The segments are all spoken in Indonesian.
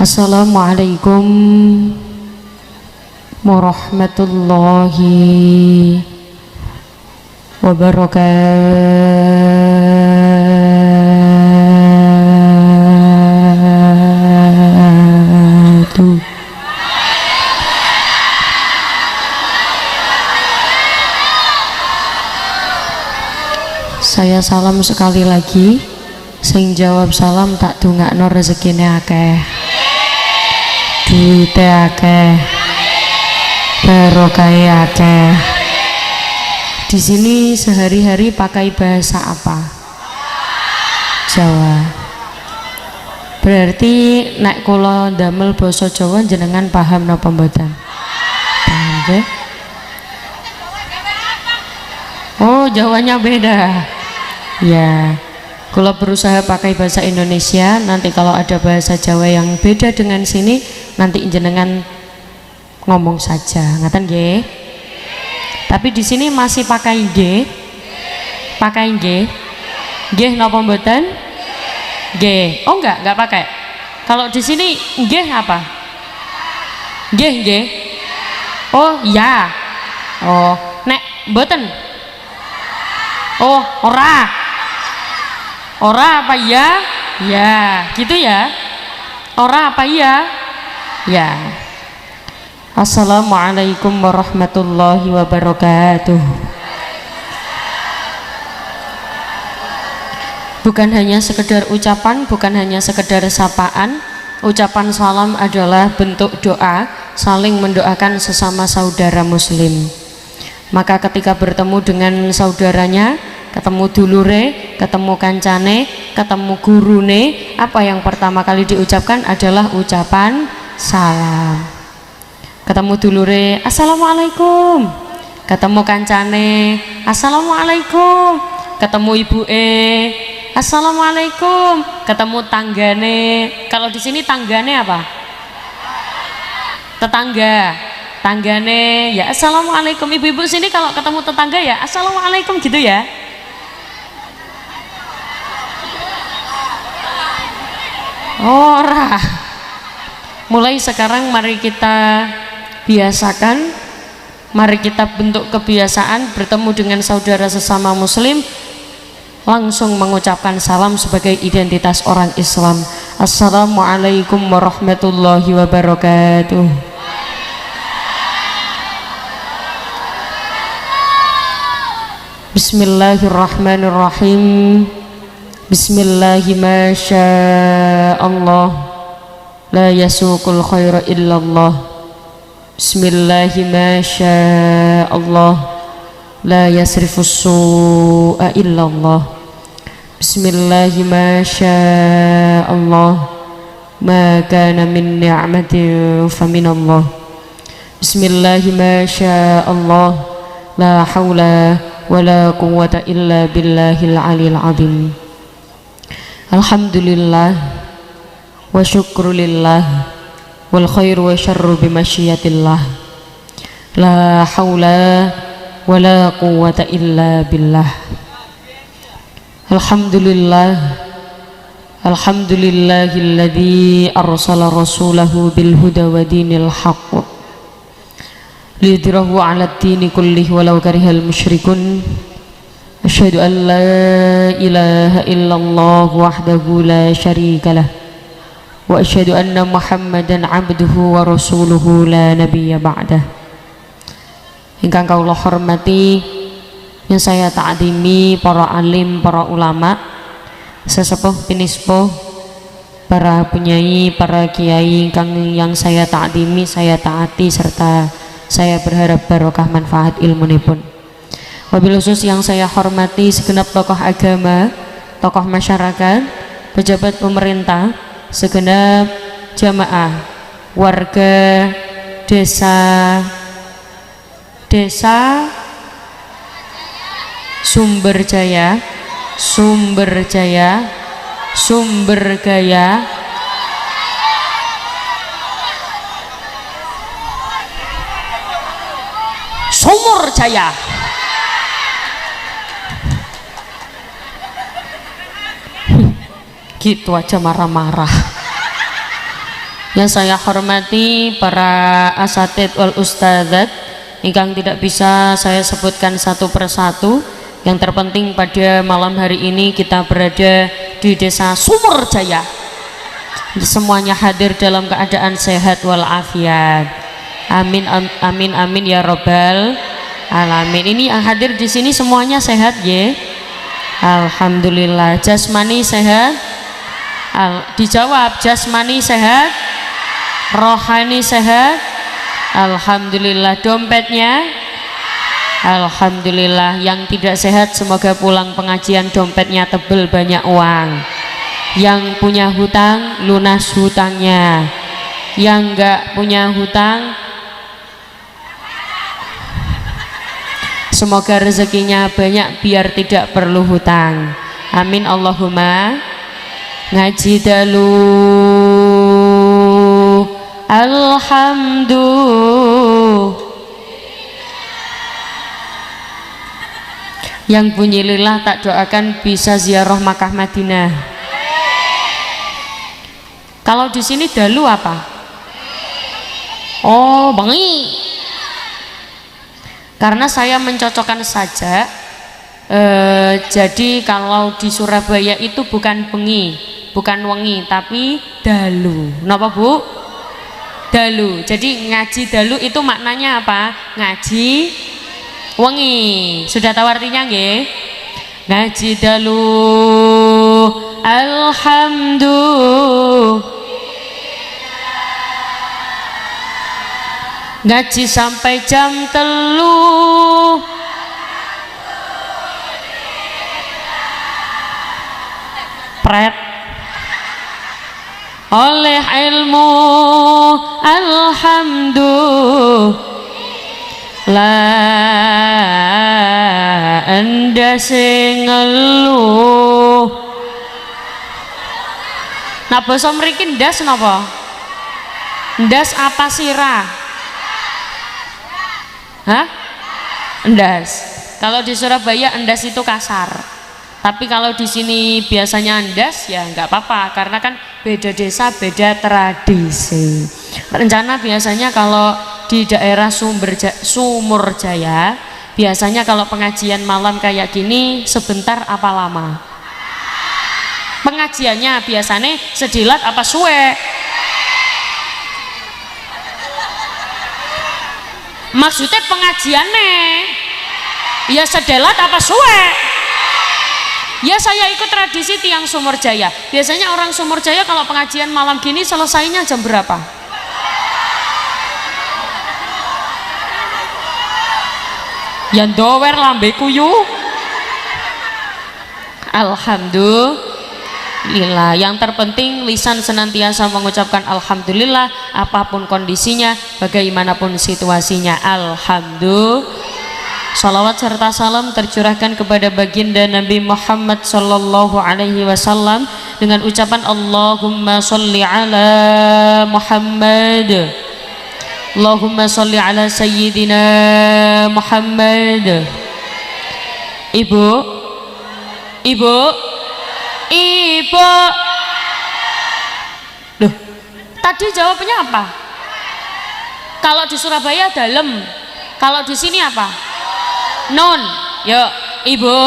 Assalamualaikum warahmatullahi wabarakatuh. Saya salam sekali lagi. Sing jawab salam tak dongakno rezekine akeh, duite akeh, barokahe akeh. Di sini sehari-hari pakai bahasa apa? Jawa. Berarti nek kula ndamel basa Jawa jenengan paham napa mboten? Paham nggih? Oh, Jawanya beda. Ya. Kula berusaha pakai bahasa Indonesia. Nanti kalau ada bahasa Jawa yang beda dengan sini, nanti jenengan ngomong saja. Ngaten nggih? Tapi di sini masih pakai nggih. Pakai nggih. Nggih napa mboten? Nggih. Oh enggak pakai. Kalau di sini nggih apa? Nggih, nggih. Oh, ya. Oh, nek mboten. Oh, ora. Ora apa ya? Ya, gitu ya. Ora apa ya? Ya. Assalamualaikum warahmatullahi wabarakatuh. Bukan hanya sekedar ucapan, bukan hanya sekedar sapaan. Ucapan salam adalah bentuk doa, saling mendoakan sesama saudara muslim. Maka ketika bertemu dengan saudaranya, ketemu dulure, ketemu kancane, ketemu gurune, apa yang pertama kali diucapkan adalah ucapan salam. Ketemu dulure, assalamualaikum. Ketemu kancane, assalamualaikum. Ketemu ibuke, assalamualaikum. Ketemu tanggane, kalau di sini tanggane apa? Tetangga. Tanggane ya assalamualaikum. Ibu-ibu sini kalau ketemu tetangga ya assalamualaikum gitu ya. Ora. Mulai sekarang mari kita biasakan, mari kita bentuk kebiasaan bertemu dengan saudara sesama muslim langsung mengucapkan salam sebagai identitas orang Islam. Assalamualaikum warahmatullahi wabarakatuh. Bismillahirrahmanirrahim. Bismillahi ma sya'allah, la yasuqul khaira illallah. Bismillahi ma sya'allah, la yasrifus su'a illallah. Bismillahi ma sya'allah, ma kana min ni'matin faminallah. Bismillahi ma sya'allah, la hawla wala quwwata illa billahil aliyil azim. Alhamdulillah wa syukrulillah wal khairu wa syarru bimasyiatillah, la hawla wala quwwata illa billah. Alhamdulillah, alhamdulillahilladzi arsala rasulahu bil huda wa dinil haqq lidhirahu 'ala ad-dini kullihi walau karihal musyrikun. Asyhadu an la ilaha illallah wahdahu la syarika lah, wa asyhadu anna Muhammadan 'abduhu wa rasuluhu la nabiyya ba'dah. Ingkang kawula hormati, yang saya ta'zimi para alim, para ulama, sesepuh pinispuh, para penyai, para kiai yang saya ta'zimi, saya taati, serta saya berharap barokah manfaat ilmunipun. Wabil khusus yang saya hormati segenap tokoh agama, tokoh masyarakat, pejabat pemerintah, segenap jamaah, warga desa Sumberjaya, Sumbergaya, Sumurjaya. Gitu aja marah-marah. Yang saya hormati para asatid wal ustadzat ingkang tidak bisa saya sebutkan satu persatu. Yang terpenting pada malam hari ini kita berada di desa Sumurjaya, semuanya hadir dalam keadaan sehat walafiat. Amin amin amin ya robbal alamin. Ini yang hadir di sini semuanya sehat ya? Alhamdulillah. Jasmani sehat? Dijawab, jasmani sehat? Rohani sehat? Alhamdulillah. Dompetnya? Alhamdulillah. Yang tidak sehat semoga pulang pengajian dompetnya tebel, banyak uang. Yang punya hutang lunas hutangnya. Yang enggak punya hutang semoga rezekinya banyak biar tidak perlu hutang. Amin Allahumma. Ngaji dalu alhamdulillah. Yang bunyi lillah tak doakan bisa ziarah Makkah Madinah. Kalau di sini dalu apa? Oh, bengi. Karena saya mencocokkan saja. Jadi kalau di Surabaya itu bukan bengi, bukan wengi, tapi dalu. Napa Bu? Dalu. Jadi ngaji dalu itu maknanya apa? Ngaji wengi. Sudah tahu artinya nggih? Ngaji dalu alhamdulillah. Ngaji sampai jam 3 pret oleh ilmu alhamdulillah anda sing ngeluh. Nah basa mriki ndas napa? Ndas apa sirah? Hah? Endas. Kalau di Surabaya endas itu kasar. Tapi kalau di sini biasanya endas ya nggak apa-apa karena kan beda desa beda tradisi. Rencana biasanya kalau di daerah Sumurjaya biasanya kalau pengajian malam kayak gini sebentar apa lama? Pengajiannya biasanya sedilat apa suwe? Maksudnya pengajiannya ya sedelat apa suwe? Ya saya ikut tradisi tiang Sumurjaya. Biasanya orang Sumurjaya kalau pengajian malam gini selesainya jam berapa? Yang dower lambeku yuk. Alhamdulillah. Yang terpenting lisan senantiasa mengucapkan alhamdulillah apapun kondisinya, bagaimanapun situasinya. Alhamdulillah. Salawat serta salam tercurahkan kepada baginda Nabi Muhammad sallallahu alaihi wasallam dengan ucapan Allahumma sholli ala Muhammad. Allahumma sholli ala sayyidina Muhammad. Ibu. Loh, tadi jawabnya apa? Kalau di Surabaya dalem, kalau di sini apa? Nun. Yuk, ibu.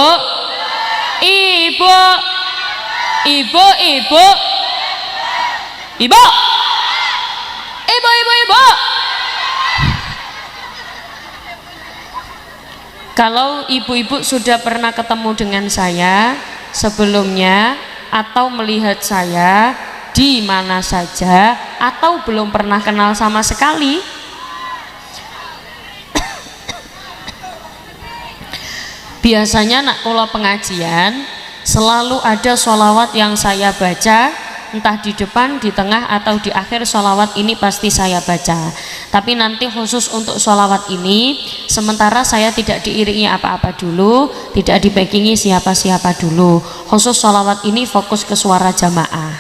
Kalau ibu-ibu sudah pernah ketemu dengan saya sebelumnya atau melihat saya di mana saja atau belum pernah kenal sama sekali, biasanya nak kula pengajian selalu ada sholawat yang saya baca, entah di depan, di tengah atau di akhir sholawat ini pasti saya baca. Tapi nanti khusus untuk sholawat ini sementara saya tidak diiringi apa-apa dulu, tidak dibackingi siapa-siapa dulu. Khusus sholawat ini fokus ke suara jamaah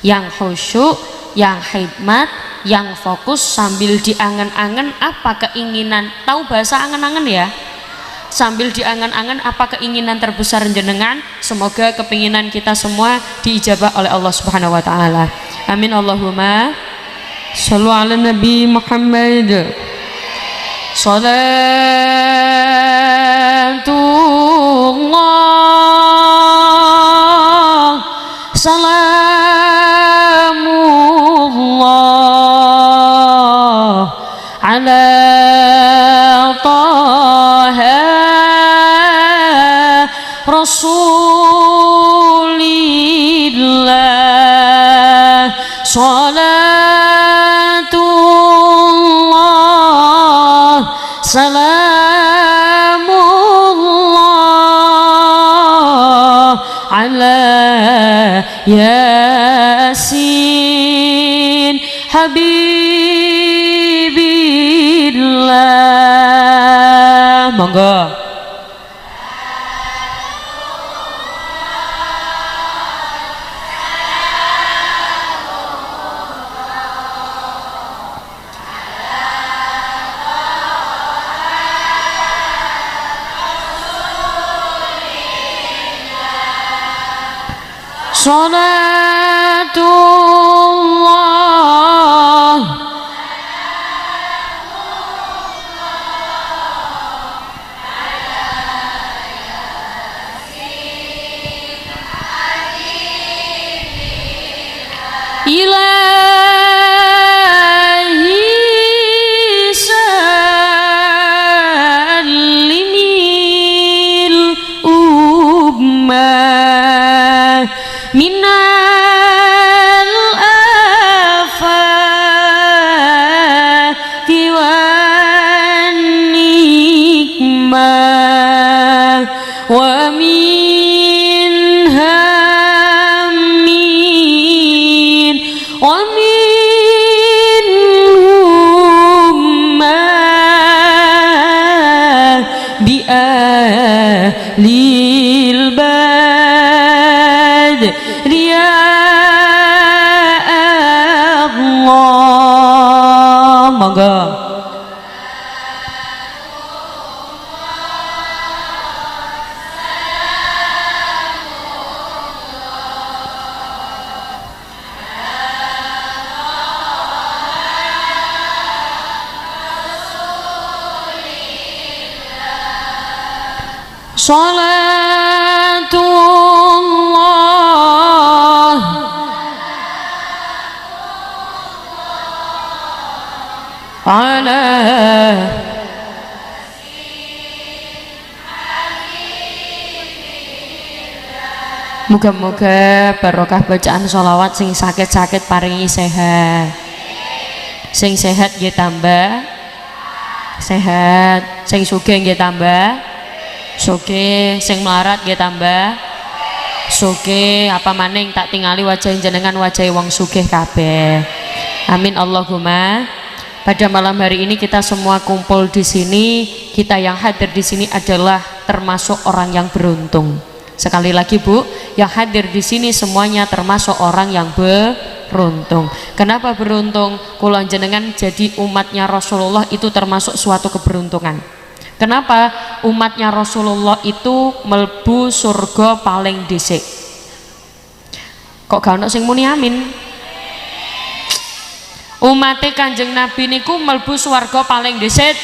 yang khusyuk, yang khidmat, yang fokus sambil diangen-angen apa keinginan. Tahu bahasa angen-angen ya? Sambil diangan-angan apa keinginan terbesar jenengan, semoga keinginan kita semua diijabah oleh Allah Subhanahu wa taala. Amin Allahumma. Sallu ala Nabi Muhammad. Salatullah salamullah ala taha rasulillah. Salatullah salamullah ala yasin habibillah. Monggo. Salatullah ilahi salimil ummah minal afati wan nikmah wa min hammin wa min hummah bi ahlil bad ya Allah. Monggo. Salatullah ala muga-muga barokah bacaan sholawat sing sakit-sakit paringi sehat, sing sehat nggih tambah sehat, sing sugih nggih tambah sugih, sing melarat nggih tambah sugih, apa maning tak tingali wajah jenengan wajah wong sugih kabeh. Amin Allahumma. Pada malam hari ini kita semua kumpul di sini, kita yang hadir di sini adalah termasuk orang yang beruntung. Sekali lagi Bu, yang hadir di sini semuanya termasuk orang yang beruntung. Kenapa beruntung? Kula jenengan jadi umatnya Rasulullah itu termasuk suatu keberuntungan. Kenapa? Umatnya Rasulullah itu melbu surga paling dhisik. Kok gak ono sing muni amin? Umate Kanjeng Nabi niku melbu swarga paling dhisik.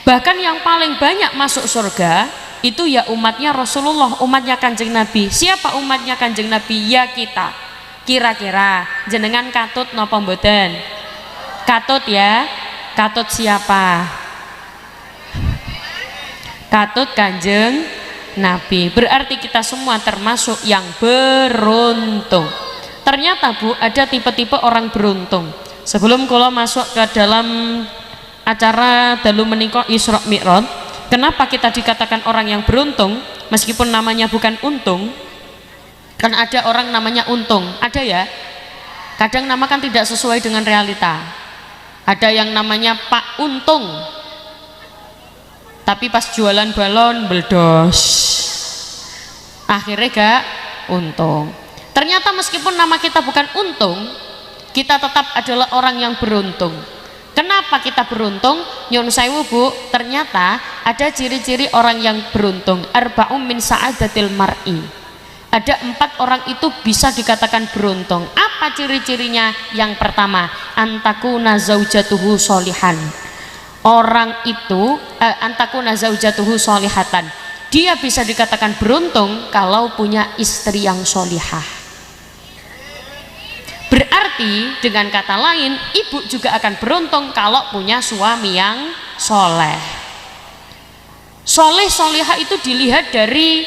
Bahkan yang paling banyak masuk surga itu ya umatnya Rasulullah, umatnya Kanjeng Nabi. Siapa umatnya Kanjeng Nabi? Ya kita. Kira-kira jenengan katut napa mboten? Katut ya. Katut siapa? Katut Kanjeng Nabi. Berarti kita semua termasuk yang beruntung. Ternyata Bu, ada tipe-tipe orang beruntung. Sebelum kalau masuk ke dalam acara dalu menika Isra Mi'raj, kenapa kita dikatakan orang yang beruntung meskipun namanya bukan untung? Kan ada orang namanya untung, ada ya. Kadang nama kan tidak sesuai dengan realita. Ada yang namanya Pak Untung, tapi pas jualan balon beldos, akhirnya gak untung. Ternyata meskipun nama kita bukan untung, kita tetap adalah orang yang beruntung. Kenapa kita beruntung? Nyun sewu Bu, ternyata ada ciri-ciri orang yang beruntung. Arba'um min sa'adatil mar'i. Ada 4 orang itu bisa dikatakan beruntung. Apa ciri-cirinya? Yang pertama, antakuna zaujatuhu solihan. Orang itu antakuna zaujatuhu solihatan. Dia bisa dikatakan beruntung kalau punya istri yang solihah. Berarti dengan kata lain, ibu juga akan beruntung kalau punya suami yang soleh. Soleh solihah itu dilihat dari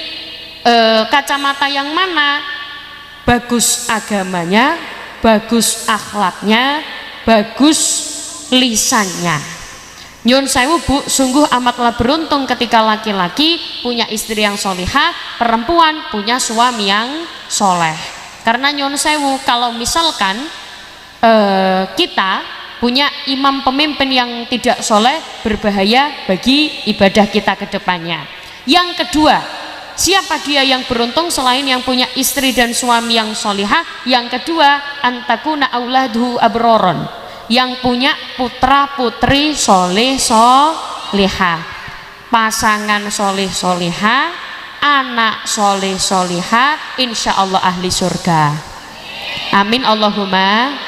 kacamata yang mana? Bagus agamanya, bagus akhlaknya, bagus lisannya. Nyun sewu Bu, sungguh amatlah beruntung ketika laki-laki punya istri yang solihah, perempuan punya suami yang soleh. Karena nyun sewu, kalau misalkan kita punya imam pemimpin yang tidak soleh, berbahaya bagi ibadah kita ke depannya. Yang kedua, siapa dia yang beruntung selain yang punya istri dan suami yang solihah? Yang kedua, antakuna auladuhu abroron, yang punya putra putri soleh solihah, pasangan soleh solihah, anak soleh solihah, insya Allah ahli surga. Amin Allahumma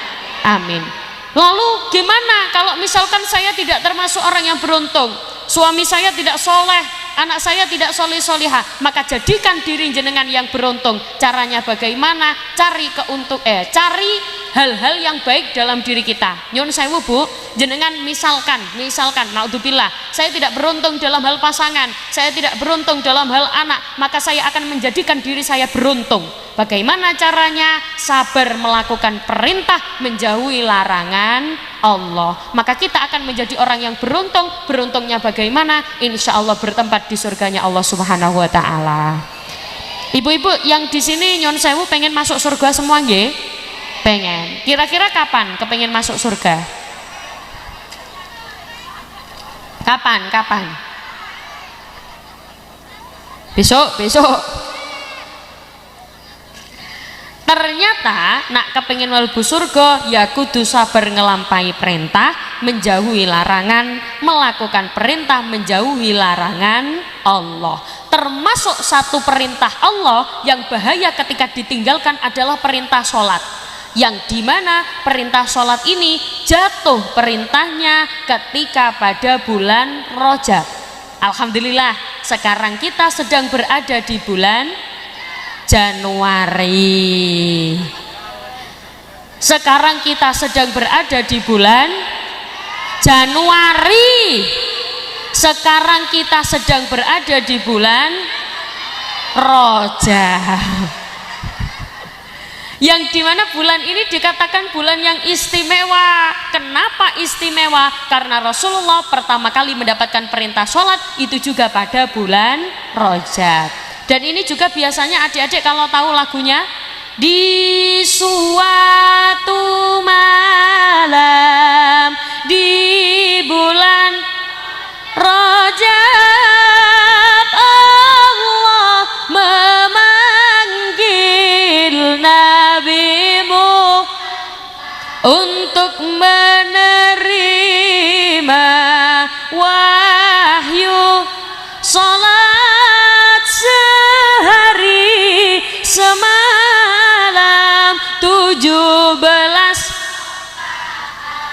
amin. Lalu gimana kalau misalkan saya tidak termasuk orang yang beruntung, suami saya tidak soleh, anak saya tidak soleh solihah? Maka jadikan diri jenengan yang beruntung. Caranya bagaimana? Cari cari hal-hal yang baik dalam diri kita. Nyun sewu Bu, jenengan misalkan naudzubillah, saya tidak beruntung dalam hal pasangan, saya tidak beruntung dalam hal anak, maka saya akan menjadikan diri saya beruntung. Bagaimana caranya? Sabar melakukan perintah, menjauhi larangan Allah, maka kita akan menjadi orang yang beruntung. Beruntungnya bagaimana? Insya Allah bertempat di surganya Allah Subhanahu wa Ta'ala. Ibu-ibu yang di sini nyun sewu pengen masuk surga semua nggih? Pengen. Kira-kira kapan kepengen masuk surga? Kapan? Besok. Ternyata nak kepengin mlebu surga ya kudu sabar ngelampai perintah, menjauhi larangan, melakukan perintah, menjauhi larangan Allah. Termasuk satu perintah Allah yang bahaya ketika ditinggalkan adalah perintah sholat, yang dimana perintah sholat ini jatuh perintahnya ketika pada bulan Rajab. Alhamdulillah sekarang kita sedang berada di bulan Januari. Sekarang kita sedang berada di bulan Januari. Sekarang kita sedang berada di bulan Rajab, yang dimana bulan ini dikatakan bulan yang istimewa. Kenapa istimewa? Karena Rasulullah pertama kali mendapatkan perintah sholat itu juga pada bulan Rajab. Dan ini juga biasanya adik-adik kalau tahu lagunya, di suatu malam di bulan Rajab Allah memanggil nabimu untuk menerima wahyu salat sehari semalam 17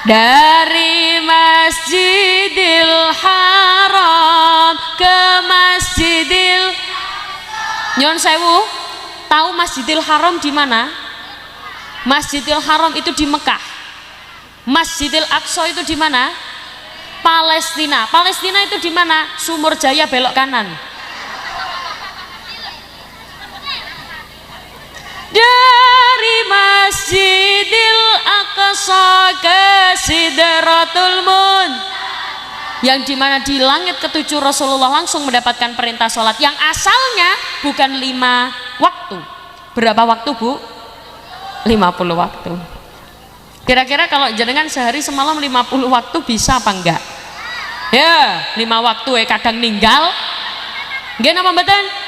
dari Masjidil Haram ke Masjidil. Nyon sewu, tahu Masjidil Haram di mana? Masjidil Haram itu di Mekah. Masjidil Aqsa itu di mana? Palestina. Palestina itu di mana? Sumur Jaya belok kanan. Dari Masjidil Aqsa ke Sidratul Muntaha, yang dimana di langit ketujuh Rasulullah langsung mendapatkan perintah sholat yang asalnya bukan 5 waktu. Berapa waktu Bu? 50 waktu. Kira-kira kalau jenengan sehari semalam 50 waktu bisa apa enggak? Ya 5 waktu kadang ninggal nggih napa mboten?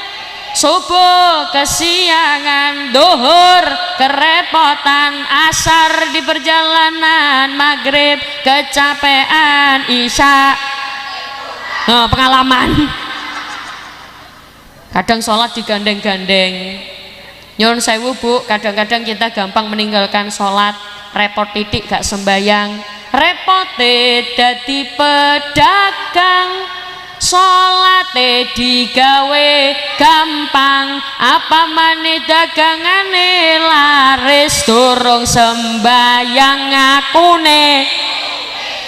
Subuh kesiangan, duhur kerepotan, asar di perjalanan, maghrib kecapean, isya pengalaman. Kadang sholat digandeng-gandeng, Nyuwun sewu Bu, kadang-kadang kita gampang meninggalkan sholat, repot titik gak sembayang, repote dadi pedagang, sholate digawe gampang, apa maneh dagangane laris, durung sembayang ngakune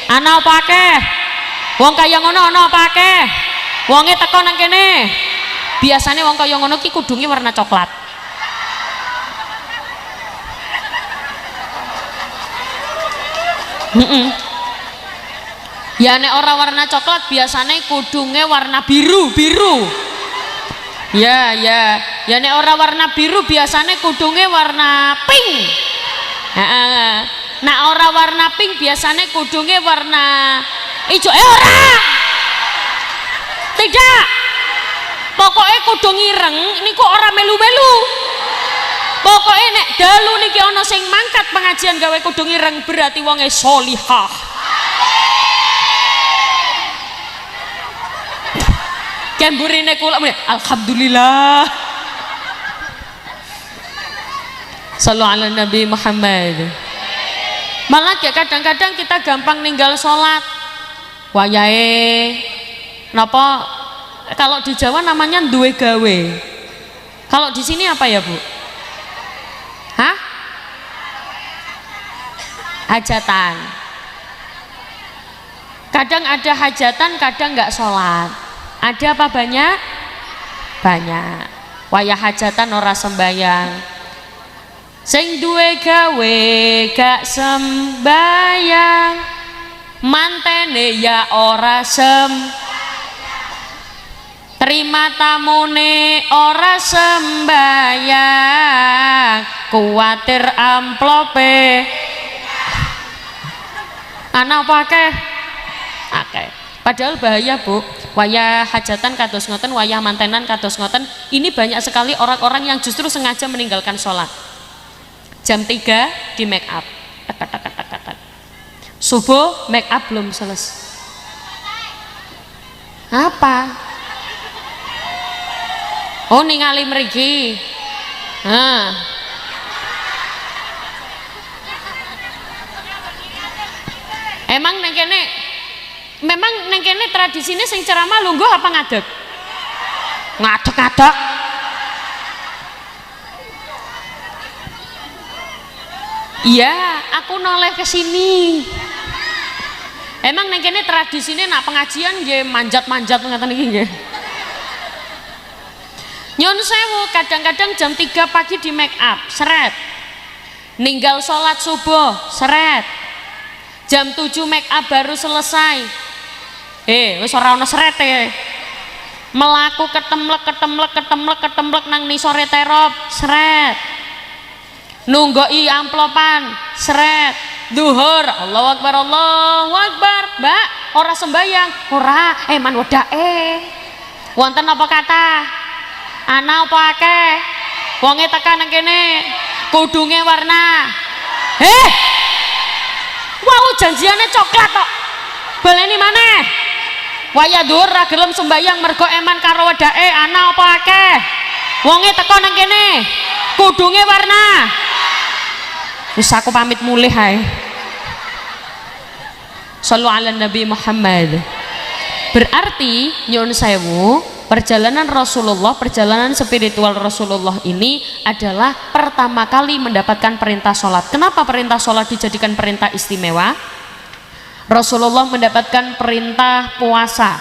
ana apa akeh wong kaya ngono, ana apa akeh wonge teko nang kene. Biasane wong kaya ngono ki kudunge warna coklat. Ya nek ora warna coklat biasanya kudunge warna biru. Ya nek ora warna biru biasanya kudunge warna pink. Nah ora warna pink biasanya kudunge warna hijau. Ora. Tidak. Pokoknya kudung ireng niku ora melu-melu. Pokoknya nek dalu niki ana sing mangkat pengajian gawe kudung ireng berarti wonge sholihah. Kemburine kula alhamdulillah. Sallu ala Nabi Muhammad. Malah ya kadang-kadang kita gampang ninggal sholat. Wayahe napa kalau di Jawa namanya duwe gawe. Kalau di sini apa ya, Bu? Hah? Hajatan. Kadang ada hajatan, kadang nggak sholat. Ada apa banyak? Banyak. Wayah hajatan ora sembayang. Sing duwe gawe gak sembayang, mantene ya ora terima tamune ora sembayang, kuwatir amplope ana apa akeh? Akeh. Padahal bahaya, Bu. Wayah hajatan kados ngoten, wayah mantenan kados ngoten. Ini banyak sekali orang-orang yang justru sengaja meninggalkan sholat. Jam 3 di make up. Tak. Subuh make up belum selesai. Apa? Oh ningali mriki. Emang neng kene, memang neng kene tradisine sing ceramah lungguh apa ngadeg? Ngadeg. Iya, aku noleh ke sini. Emang neng kene tradisine nak pengajian nggih manjat-manjat ngoten iki nggih. Nyun sewu, kadang-kadang jam 3 pagi di make up, seret. Ninggal sholat subuh, seret. Jam 7 make up baru selesai. Wis ora ono serete. Melaku ketemlek nang nisore terop, seret. Nunggoi amplopan, seret. Duhur, Allahu Akbar, Mbak, ora sembayang, ora, man wedake. Wonten apa kata? Ana apa akeh? Wonge tekan nang kene, kudunge warna. Wau janjiane coklat kok. Baleni maneh. Waya dhuwur ra gelem sembayang mergo eman karo wedake, ana apa akeh? Wonge teko nang kene, kudunge warna. Wis aku pamit mulih ae. Shallu ala Nabi Muhammad. Berarti nyuwun sewu, perjalanan Rasulullah, perjalanan spiritual Rasulullah ini adalah pertama kali mendapatkan perintah sholat. Kenapa perintah sholat dijadikan perintah istimewa? Rasulullah mendapatkan perintah puasa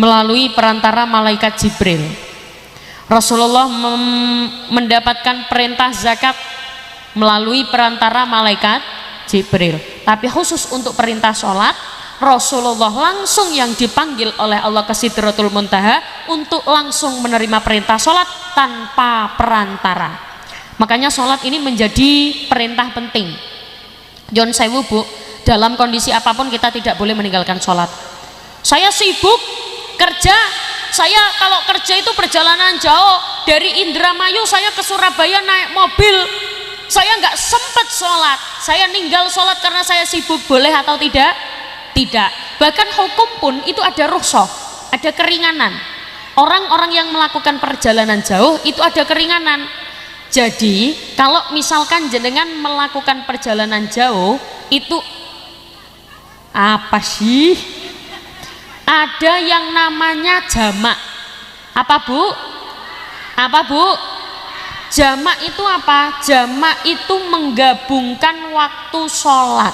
melalui perantara malaikat Jibril. Rasulullah mendapatkan perintah zakat melalui perantara malaikat Jibril. Tapi khusus untuk perintah sholat, Rasulullah langsung yang dipanggil oleh Allah ke Sidratul Muntaha untuk langsung menerima perintah sholat tanpa perantara. Makanya sholat ini menjadi perintah penting. Jon sewu, Bu, dalam kondisi apapun kita tidak boleh meninggalkan sholat. Saya sibuk kerja, saya kalau kerja itu perjalanan jauh, dari Indramayu saya ke Surabaya naik mobil, saya nggak sempat sholat, saya ninggal sholat karena saya sibuk, boleh atau tidak? Tidak. Bahkan hukum pun itu ada rukhsah, ada keringanan. Orang-orang yang melakukan perjalanan jauh itu ada keringanan. Jadi kalau misalkan jenengan melakukan perjalanan jauh itu apa sih? Ada yang namanya jamak. Apa Bu? Apa Bu? Jamak itu apa? Jamak itu menggabungkan waktu sholat.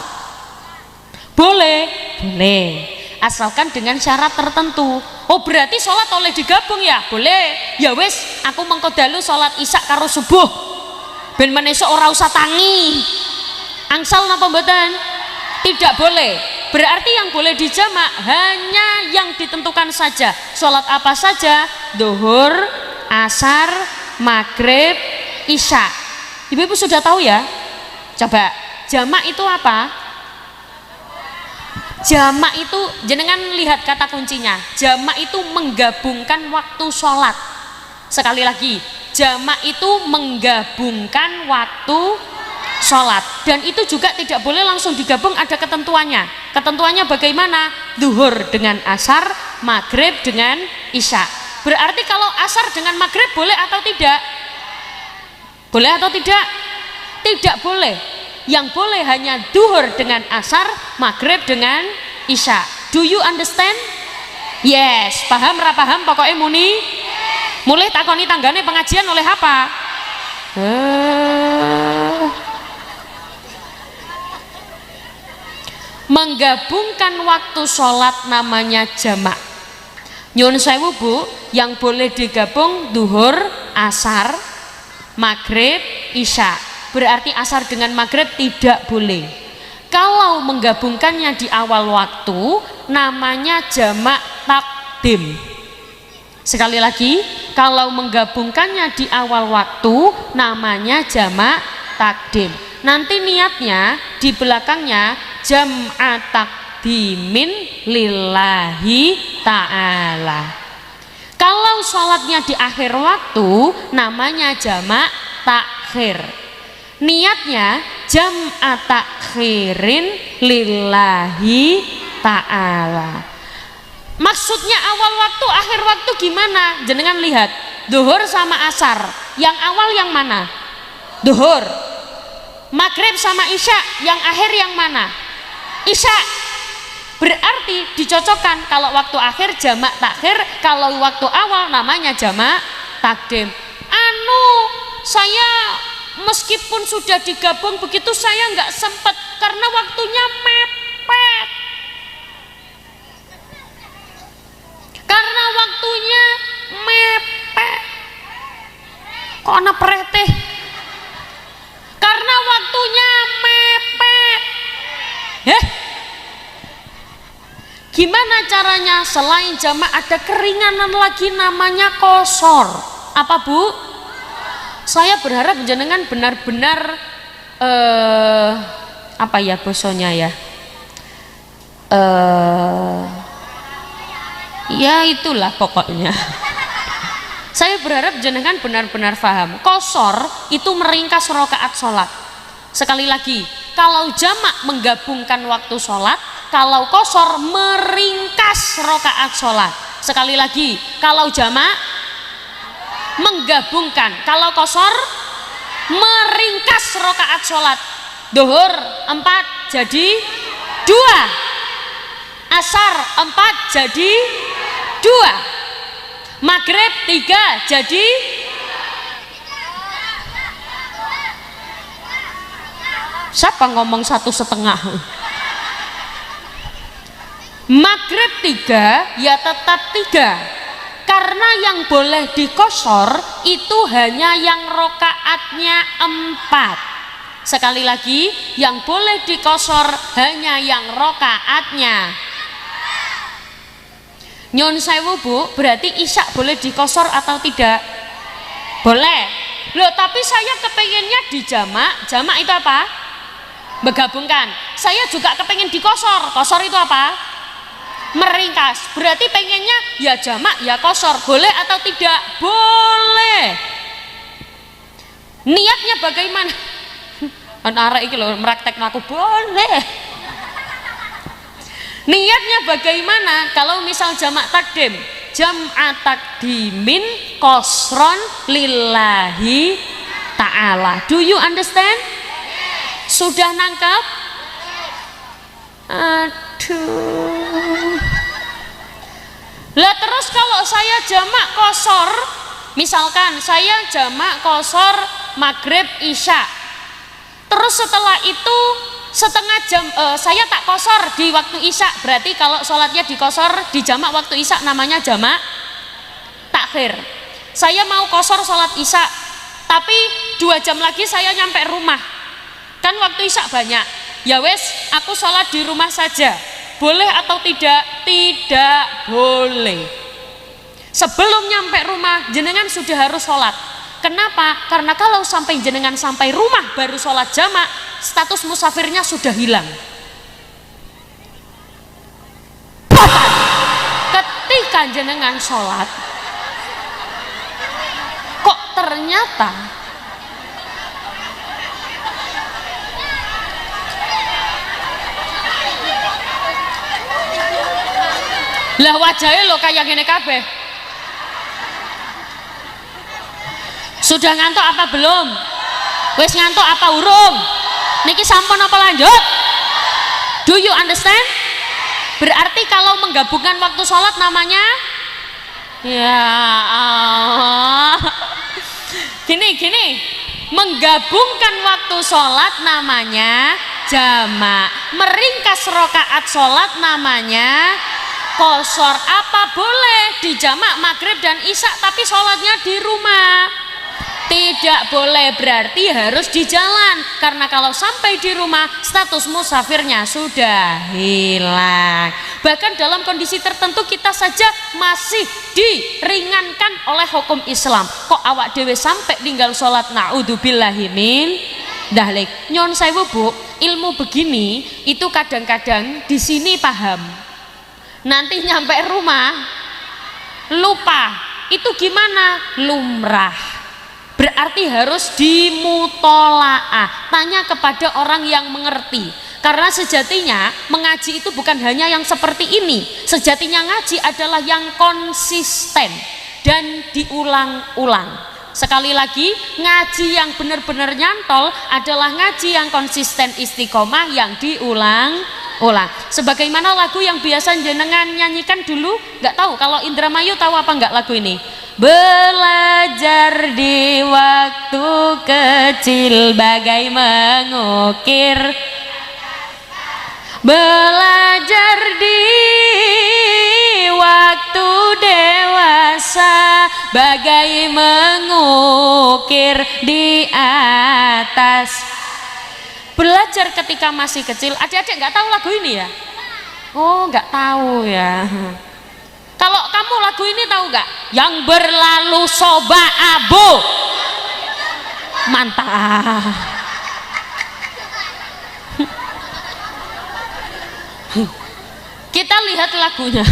Boleh? Boleh. Asalkan dengan syarat tertentu. Oh berarti sholat oleh digabung ya? Boleh. Ya wes, aku mengko dalu sholat isya karo subuh. Ben menesuk ora usah tangi. Angsal napa mboten? Tidak boleh. Berarti yang boleh dijamak hanya yang ditentukan saja. Sholat apa saja? Duhur, asar, maghrib, isya. Ibu-ibu sudah tahu ya? Coba, jamak itu apa? Jamak itu, jenengan lihat kata kuncinya. Jamak itu menggabungkan waktu sholat. Sekali lagi, jamak itu menggabungkan waktu sholat. Dan itu juga tidak boleh langsung digabung, ada ketentuannya. Ketentuannya bagaimana? Duhur dengan asar, maghrib dengan isya. Berarti kalau asar dengan maghrib boleh atau tidak? Boleh atau tidak? Tidak boleh. Yang boleh hanya duhur dengan asar, maghrib dengan isya. Do you understand? Yes. Paham ra paham pokoknya muni? Mulai takoni tanggane pengajian oleh apa? Menggabungkan waktu sholat namanya jamak. Nyun sewu Bu, yang boleh digabung duhur, asar, maghrib, isya. Berarti asar dengan maghrib tidak boleh. Kalau menggabungkannya di awal waktu namanya jamak takdim. Sekali lagi, kalau menggabungkannya di awal waktu namanya jamak takdim. Nanti niatnya di belakangnya jam'a takdimin lillahi ta'ala. Kalau sholatnya di akhir waktu namanya jamak takhir. Niatnya jam'a takhirin lillahi ta'ala. Maksudnya awal waktu akhir waktu gimana? Jenengan lihat, duhur sama asar, yang awal yang mana? Duhur. Maghrib sama isya, yang akhir yang mana? Isya. Berarti dicocokkan, kalau waktu akhir jamak takhir, kalau waktu awal namanya jamak takdim. Saya meskipun sudah digabung begitu saya nggak sempat karena waktunya mepet. Karena waktunya mepet. Kok ana preteh? Karena waktunya mepet. Gimana caranya? Selain jamak ada keringanan lagi namanya qashar. Apa Bu? Saya berharap jenengan benar-benar apa ya bosonya ya? Ya itulah pokoknya. Saya berharap jenengan benar-benar paham. Qashar itu meringkas rakaat sholat. Sekali lagi, kalau jamak menggabungkan waktu sholat, kalau qashar meringkas rakaat sholat. Sekali lagi, kalau jamak menggabungkan, kalau qashar meringkas rakaat sholat. Duhur 4 jadi 2, asar 4 jadi 2, maghrib 3 jadi siapa ngomong 1,5? Maghrib 3 ya tetap 3, karena yang boleh dikosor itu hanya yang rokaatnya 4. Sekali lagi, yang boleh dikosor hanya yang rokaatnya. Nyon sewu Bu, berarti isya boleh dikosor atau tidak? Boleh. Loh tapi saya kepengennya di jamak. Jamak itu apa? Menggabungkan. Saya juga kepengen dikosor. Kosor itu apa? Meringkas. Berarti pengennya ya jamak ya kosor. Boleh atau tidak? Boleh. Niatnya bagaimana? Anak iki lho meraktekno aku boleh. Niatnya bagaimana? Kalau misal jamak takdim, jam'a takdimin qasron lillahi ta'ala. Do you understand? Sudah nangkep? Aduh. Lah terus kalau saya jamak qashar, misalkan saya jamak qashar maghrib isya, terus setelah itu setengah jam saya tak qashar di waktu isya, berarti kalau sholatnya di qashar di jamak waktu isya namanya jamak takhir. Saya mau qashar sholat isya, tapi 2 jam lagi saya nyampe rumah, kan waktu isya banyak, ya wes aku sholat di rumah saja. Boleh atau tidak? Tidak boleh. Sebelum nyampe rumah jenengan sudah harus sholat. Kenapa? Karena kalau sampai jenengan sampai rumah baru sholat jamak, status musafirnya sudah hilang. Ketika jenengan sholat, kok ternyata lah wajahnya lo kayak gini kabeh. Sudah ngantuk apa belum? Wes ngantuk apa urung? Niki sampun apa lanjut? Do you understand? Berarti kalau menggabungkan waktu sholat namanya ya Allah. Gini, menggabungkan waktu sholat namanya jamak, meringkas rakaat sholat namanya qashar. Apa boleh di jamak maghrib dan isya tapi sholatnya di rumah? Tidak boleh, berarti harus di jalan, karena kalau sampai di rumah status musafirnya sudah hilang. Bahkan dalam kondisi tertentu kita saja masih diringankan oleh hukum Islam. Kok awak dewe sampai tinggal sholat, na'udzubillahi min dahlik. Nyon sewu Bu, ilmu begini itu kadang-kadang di sini paham, nanti nyampe rumah lupa. Itu gimana? Lumrah. Berarti harus dimutolaah, tanya kepada orang yang mengerti. Karena sejatinya mengaji itu bukan hanya yang seperti ini. Sejatinya ngaji adalah yang konsisten dan diulang-ulang. Sekali lagi, ngaji yang benar-benar nyantol adalah ngaji yang konsisten, istiqomah, yang diulang-ulang. Sebagaimana lagu yang biasa jenengan nyanyikan dulu, nggak tahu kalau Indramayu tahu apa nggak lagu ini? Belajar di waktu kecil bagai mengukir, belajar di waktu dewasa bagai mengukir di atas. Belajar ketika masih kecil. Adik-adik nggak tahu lagu ini ya? Oh, nggak tahu ya. Kalau kamu lagu ini tahu nggak? Yang berlalu soba abu. Mantap. Kita lihat lagunya.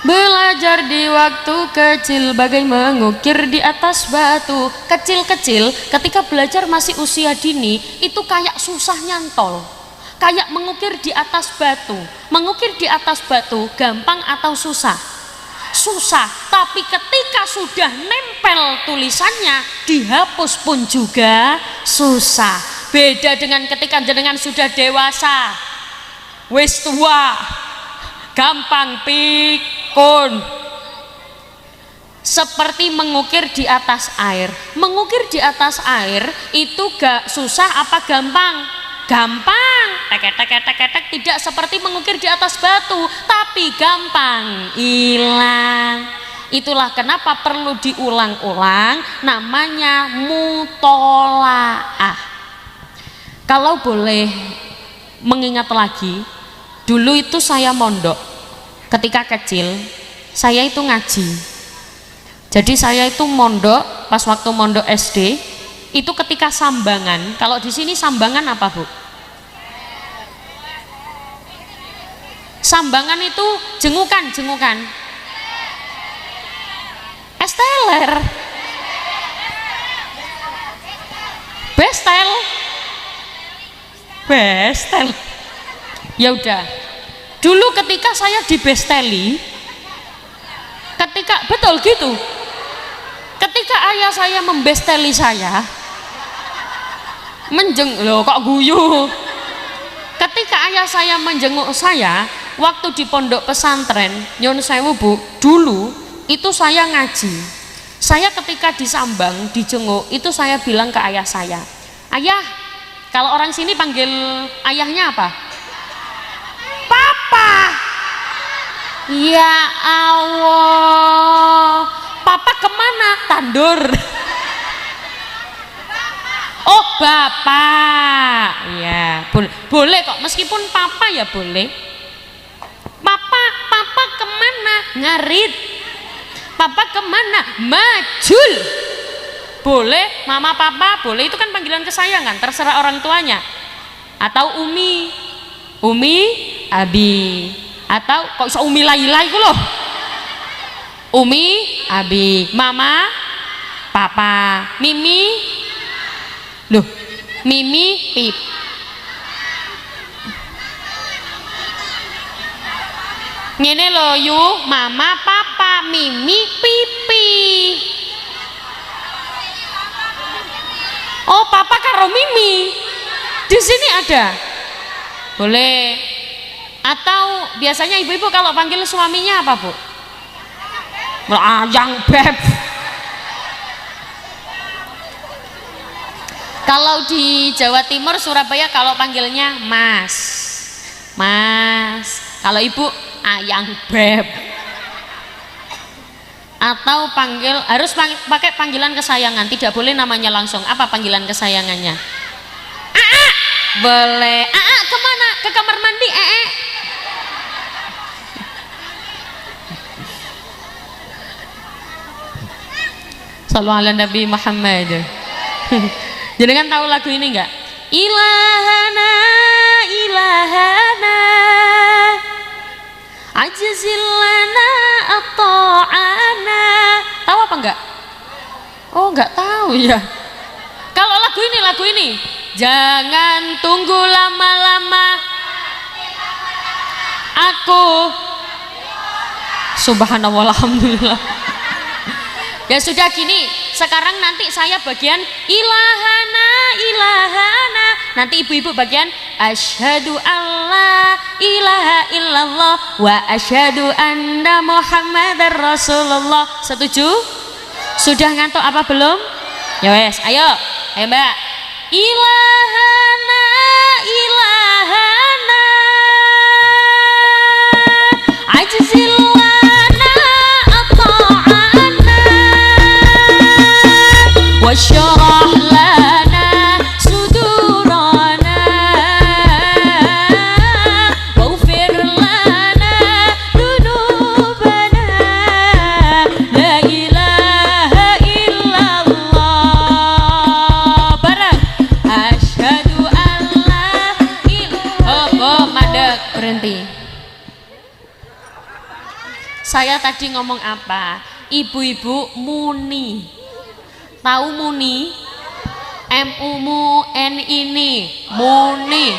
Belajar di waktu kecil bagai mengukir di atas batu. Kecil-kecil ketika belajar masih usia dini itu kayak susah nyantol, kayak mengukir di atas batu. Mengukir di atas batu gampang atau susah? Susah. Tapi ketika sudah nempel tulisannya dihapus pun juga susah. Beda dengan ketika jenengan sudah dewasa, wis tua, gampang pikun. Seperti mengukir di atas air. Mengukir di atas air itu gak susah apa gampang? Gampang. Tek-tek, tidak seperti mengukir di atas batu, tapi gampang hilang. Itulah kenapa perlu diulang-ulang, namanya mutolaah. Kalau boleh mengingat lagi, dulu itu saya mondok. Ketika kecil, saya itu ngaji. Jadi saya itu mondok, pas waktu mondok SD, itu ketika sambangan. Kalau di sini sambangan apa, Bu? Sambangan itu jengukan. Esteller. Bestel. Ya udah. Dulu ketika saya dibesteli, ketika betul gitu. Ketika ayah saya membesteli saya, loh kok guyu. Ketika ayah saya menjenguk saya waktu di pondok pesantren, nyun sewu Bu, dulu itu saya ngaji. Saya ketika disambang, dijenguk, itu saya bilang ke ayah saya, ayah, kalau orang sini panggil ayahnya apa? Papa. Ya Allah, papa kemana? Tandur. Oh bapak, ya boleh kok, meskipun papa ya boleh. Papa kemana? Ngarit. Papa kemana? Majul. Boleh, mama papa boleh, itu kan panggilan kesayangan, terserah orang tuanya. Atau umi, abi. Atau kok iso umi Laila iku loh. Umi, abi, mama, papa, mimi, loh, mimi, pip. Ngene lho yu, mama, papa, mimi, pipi. Oh, papa karo mimi. Di sini ada. Boleh. Atau biasanya ibu-ibu kalau panggil suaminya apa, Bu? Ayang beb. Kalau di Jawa Timur, Surabaya, kalau panggilnya mas. Kalau ibu ayang beb. Atau harus pakai panggilan kesayangan, tidak boleh namanya langsung. Apa panggilan kesayangannya? Aa, boleh. Aa, kemana? Ke kamar mandi. Sallallahu ala Nabi Muhammad. Jenengan tahu lagu ini enggak? Ilahana, ilahana, ajzilana at-ta'ana. Tahu apa enggak? Oh, enggak tahu ya. Kalau lagu ini, jangan tunggu lama-lama, aku subhanallah, alhamdulillah. Ya sudah gini, sekarang nanti saya bagian ilahana, ilahana. Nanti ibu-ibu bagian asyhadu alla ilaha illallah wa asyhadu anna muhammadar rasulullah. Setuju? Sudah ngantuk apa belum? Ya wes, ayo Mbak. Ilahana, ilahana, ajzil wasyarah lana sudurana waghfir lana dunubana la ilaha illallah. Bareng asyhadu an la ilaha. Mandek, berhenti. Saya tadi ngomong apa? Ibu-ibu muni. Tahu muni? M-U-M-U-N ini muni.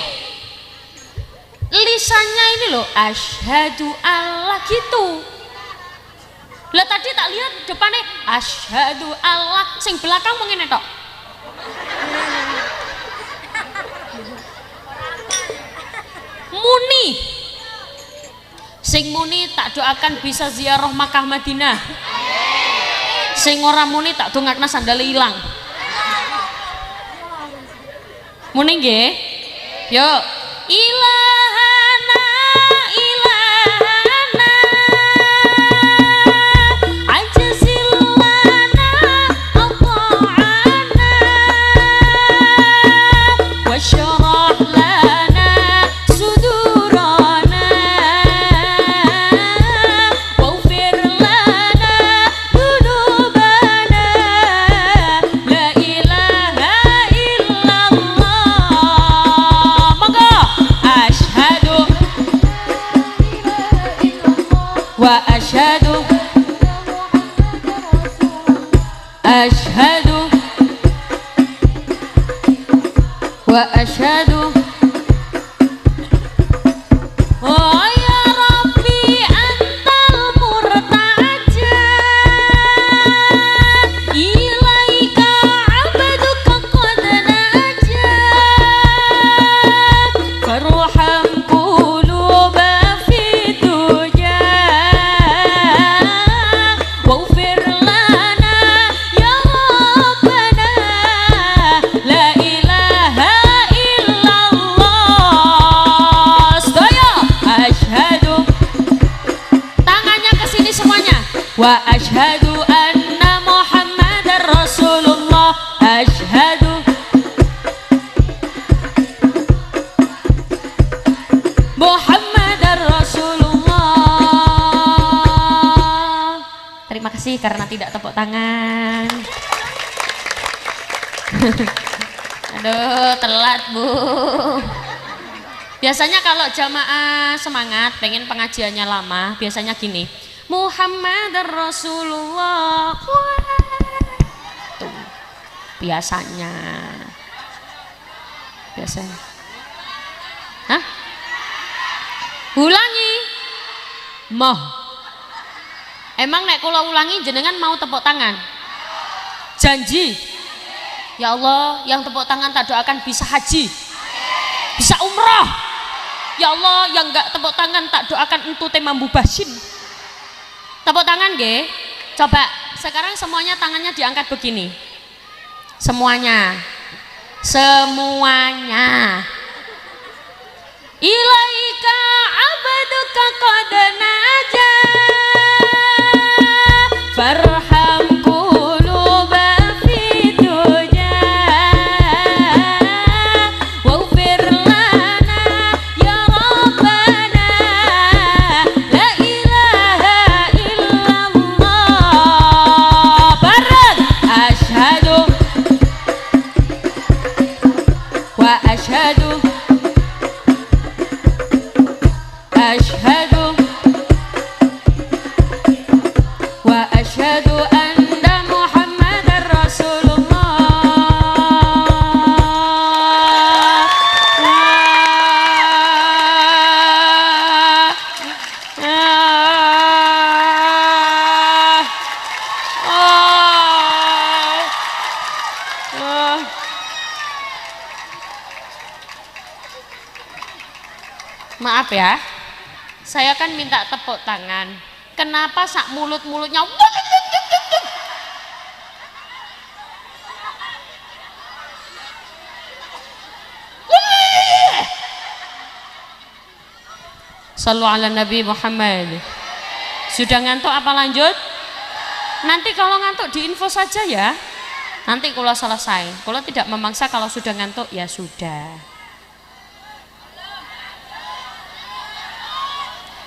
Lisannya ini loh, asyhadu Allah gitu. Lah tadi tak lihat depannya asyhadu Allah, sing belakang mau ngene tok. Muni. Sing muni tak doakan bisa ziarah Makkah Madinah. Sing ora muni tak dongakna sandale ilang. Muni nggih? Yuk. Ilahana, ilahana, ajzil lana at-ta'ana wasyarah lana sudurana waghfir lana dunubana la ilaha illallah. Monggo asyhadu wa asyhadu wa asyhadu oh ya Rabbi antal murtaja wa asyhadu anna Muhammadar Rasulullah asyhadu Muhammadar Rasulullah. Terima kasih karena tidak tepuk tangan. Aduh, telat Bu. Biasanya kalau jamaah semangat pengen pengajiannya lama, biasanya gini, Muhammadar Rasulullah. Tuh, biasanya. Hah? Ulangi. Moh. Emang nek kula ulangi jenengan mau tepuk tangan? Janji. Ya Allah, yang tepuk tangan tak doakan bisa haji, bisa umrah. Ya Allah, yang enggak tepuk tangan tak doakan entute mambu basin. Tepuk tangan nggih. Coba sekarang semuanya tangannya diangkat begini. Semuanya. Semuanya. Ilaika abduka qad naja farham quluba fi dunya waghfir lana ya rabbana la ilaha illallah bareng asyhadu wa asyhadu asyhadu wa asyhadu anna Muhammadar Rasulullah. Maaf ya, saya kan minta tepuk tangan. Kenapa sak mulut-mulutnya Sallu ala Nabi Muhammad. Sudah ngantuk apa lanjut? Nanti kalau ngantuk diinfo saja ya. Nanti kalau selesai. Kalau tidak memaksa, kalau sudah ngantuk ya sudah.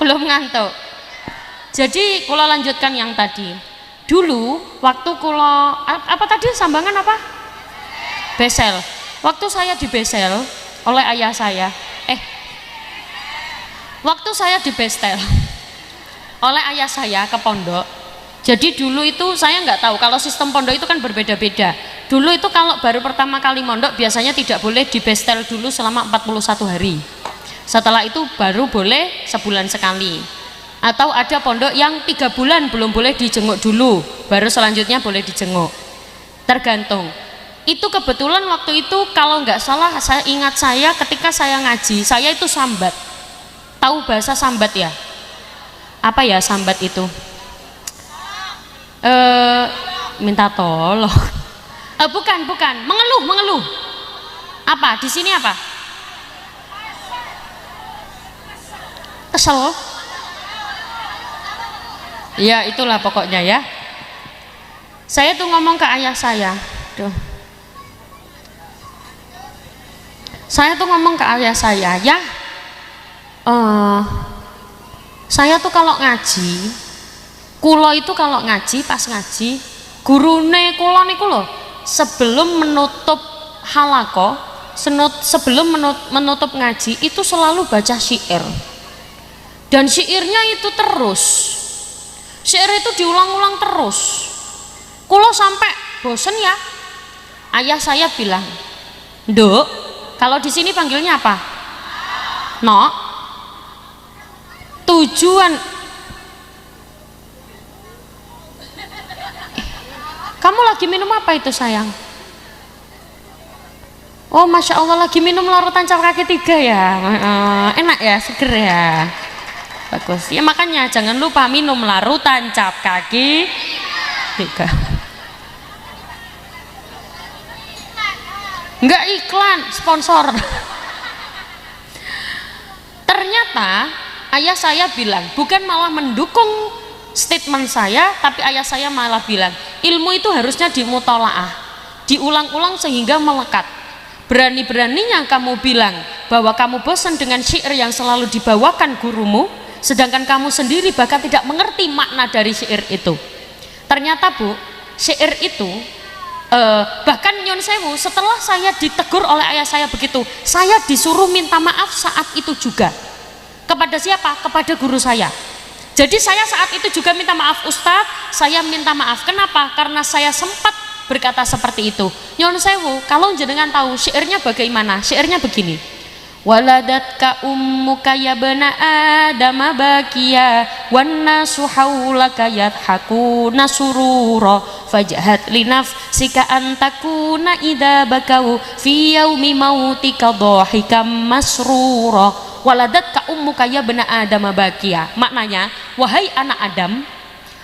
Belum ngantuk. Jadi kalau lanjutkan yang tadi. Dulu waktu kalau apa tadi sambangan apa? Besel. Waktu saya di Besel oleh ayah saya. Waktu saya di Bestel oleh ayah saya ke pondok. Jadi dulu itu saya nggak tahu kalau sistem pondok itu kan berbeda-beda. Dulu itu kalau baru pertama kali mondok biasanya tidak boleh di Bestel dulu selama 41 hari. Setelah itu baru boleh sebulan sekali. Atau ada pondok yang 3 bulan belum boleh dijenguk dulu, baru selanjutnya boleh dijenguk. Tergantung. Itu kebetulan waktu itu kalau nggak salah saya ingat saya ketika saya ngaji, saya itu sambat. Tahu bahasa sambat ya? Apa ya sambat itu? Minta tolong. Bukan, mengeluh. Apa? Di sini apa? Kesel. Ya itulah pokoknya ya. Saya tuh ngomong ke ayah saya. Saya tuh ngomong ke ayah saya, ya. Saya tuh kalau ngaji, kulo itu kalau ngaji pas ngaji, gurune kulo niku lho, sebelum menutup halaqah, sebelum menutup ngaji itu selalu baca syair. Dan syairnya itu terus. Syair itu diulang-ulang terus. Kulo sampai bosen ya. Ayah saya bilang, "Nduk, kalau di sini panggilnya apa?" "Nok." Tujuan kamu lagi minum apa itu sayang? Oh Masya Allah lagi minum larutan cap kaki 3 ya. Enak ya, seger ya, bagus ya. Makanya jangan lupa minum larutan cap kaki 3. Enggak iklan, sponsor. Ternyata ayah saya bilang bukan malah mendukung statement saya, tapi ayah saya malah bilang ilmu itu harusnya dimutolaah, diulang-ulang sehingga melekat. Berani-beraninya kamu bilang bahwa kamu bosan dengan syair yang selalu dibawakan gurumu, sedangkan kamu sendiri bahkan tidak mengerti makna dari syair itu. Ternyata Bu, syair itu bahkan nyon sewu, setelah saya ditegur oleh ayah saya begitu, saya disuruh minta maaf saat itu juga. Kepada siapa? Kepada guru saya. Jadi saya saat itu juga minta maaf, Ustadz, saya minta maaf. Kenapa? Karena saya sempat berkata seperti itu. Nyon sewu, kalau jenengan tahu syairnya bagaimana? Syairnya begini. Waladatka ummuka ya bana adama bakia wan nasu haulaka yadhakuna surura fajhat li nafsika an takuna idza bakau fi yaumi mautika dhahikam masrura. Waladatka ummuka ya bana adama bakia, maknanya wahai anak Adam,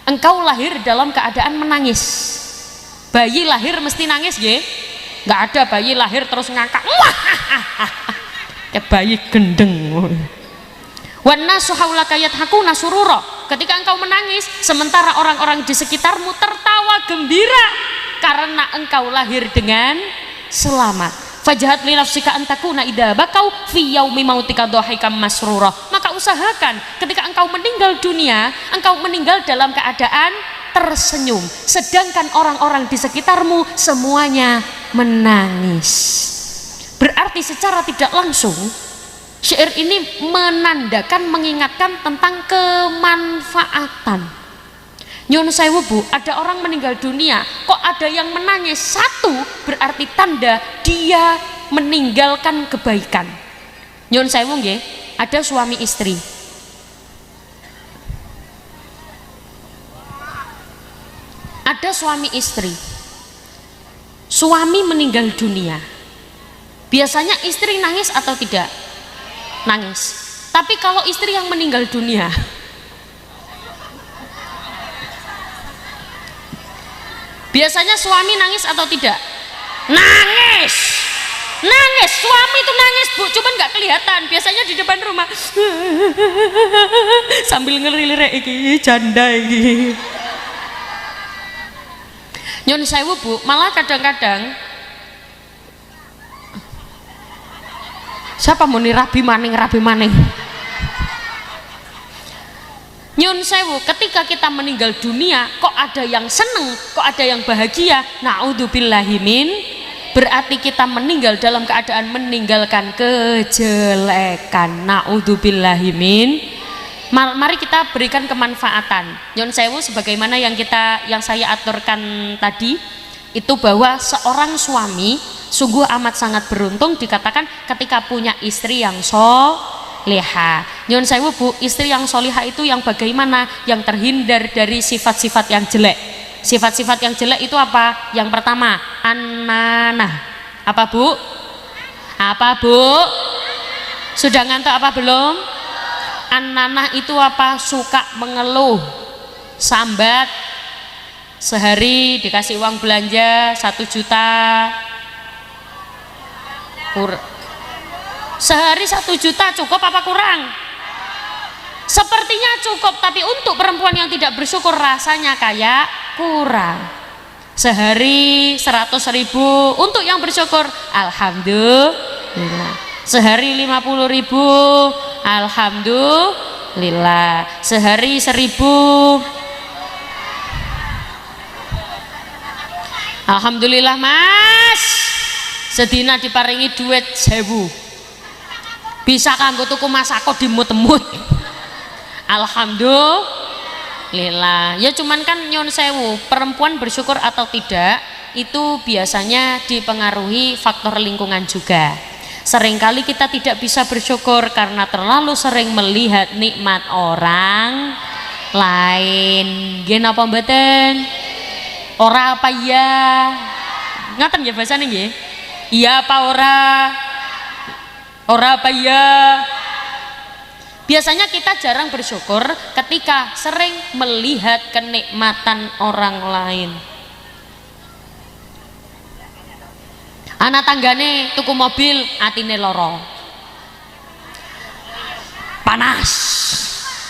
engkau lahir dalam keadaan menangis. Bayi lahir mesti nangis nggih? Enggak ada bayi lahir terus ngakak. Kayak bayi gendeng. Wana suhaulaka yadhakuna surura, ketika engkau menangis sementara orang-orang di sekitarmu tertawa gembira karena engkau lahir dengan selamat. Fajahat li nafsika antakuna idza bakau fi yaumi mautika dhahikam masrura, maka usahakan ketika engkau meninggal dunia, engkau meninggal dalam keadaan tersenyum, sedangkan orang-orang di sekitarmu semuanya menangis. Berarti secara tidak langsung syair ini menandakan, mengingatkan tentang kemanfaatan. Nyun sewu Bu, ada orang meninggal dunia kok ada yang menangis, satu berarti tanda dia meninggalkan kebaikan. Nyun sewu nggih, ada suami istri. Ada suami istri. Suami meninggal dunia. Biasanya istri nangis atau tidak? Nangis. Tapi kalau istri yang meninggal dunia, biasanya suami nangis atau tidak? Nangis. Nangis, suami itu nangis Bu, cuman nggak kelihatan. Biasanya di depan rumah sambil ngelirik iki janda iki. Nyon sewu Bu, malah kadang-kadang siapa muni rabi maning Nyun sewu, ketika kita meninggal dunia kok ada yang seneng, kok ada yang bahagia, naudzubillahimin, berarti kita meninggal dalam keadaan meninggalkan kejelekan. Naudzubillahimin. Mari kita berikan kemanfaatan. Nyun sewu, sebagaimana yang saya aturkan tadi itu, bahwa seorang suami sungguh amat sangat beruntung dikatakan ketika punya istri yang solihah. Nyun sewu Bu, istri yang solihah itu yang bagaimana? Yang terhindar dari sifat-sifat yang jelek. Sifat-sifat yang jelek itu apa? Yang pertama, an-nanah. Apa Bu? Apa Bu? Sudah ngantuk apa belum? An-nanah itu apa? Suka mengeluh, sambat. Sehari dikasih uang belanja 1 juta, sehari 1 juta cukup apa kurang? Sepertinya cukup, tapi untuk perempuan yang tidak bersyukur rasanya kayak kurang. Sehari 100.000, untuk yang bersyukur alhamdulillah. Sehari 50.000, alhamdulillah. Sehari 1.000, alhamdulillah Mas. Sedina diparingi duit 1.000, bisa kanggo tuku masako dimut-mut. Alhamdulillah. Ya cuman kan nyun sewu, perempuan bersyukur atau tidak itu biasanya dipengaruhi faktor lingkungan juga. Seringkali kita tidak bisa bersyukur karena terlalu sering melihat nikmat orang lain. Nggih napa mboten? Ora apa ya? Ngaten ya bahasane nggih? Iya apa ora? Ora apa ya? Biasanya kita jarang bersyukur ketika sering melihat kenikmatan orang lain. Anak tanggane tuku mobil, atine loro. Panas.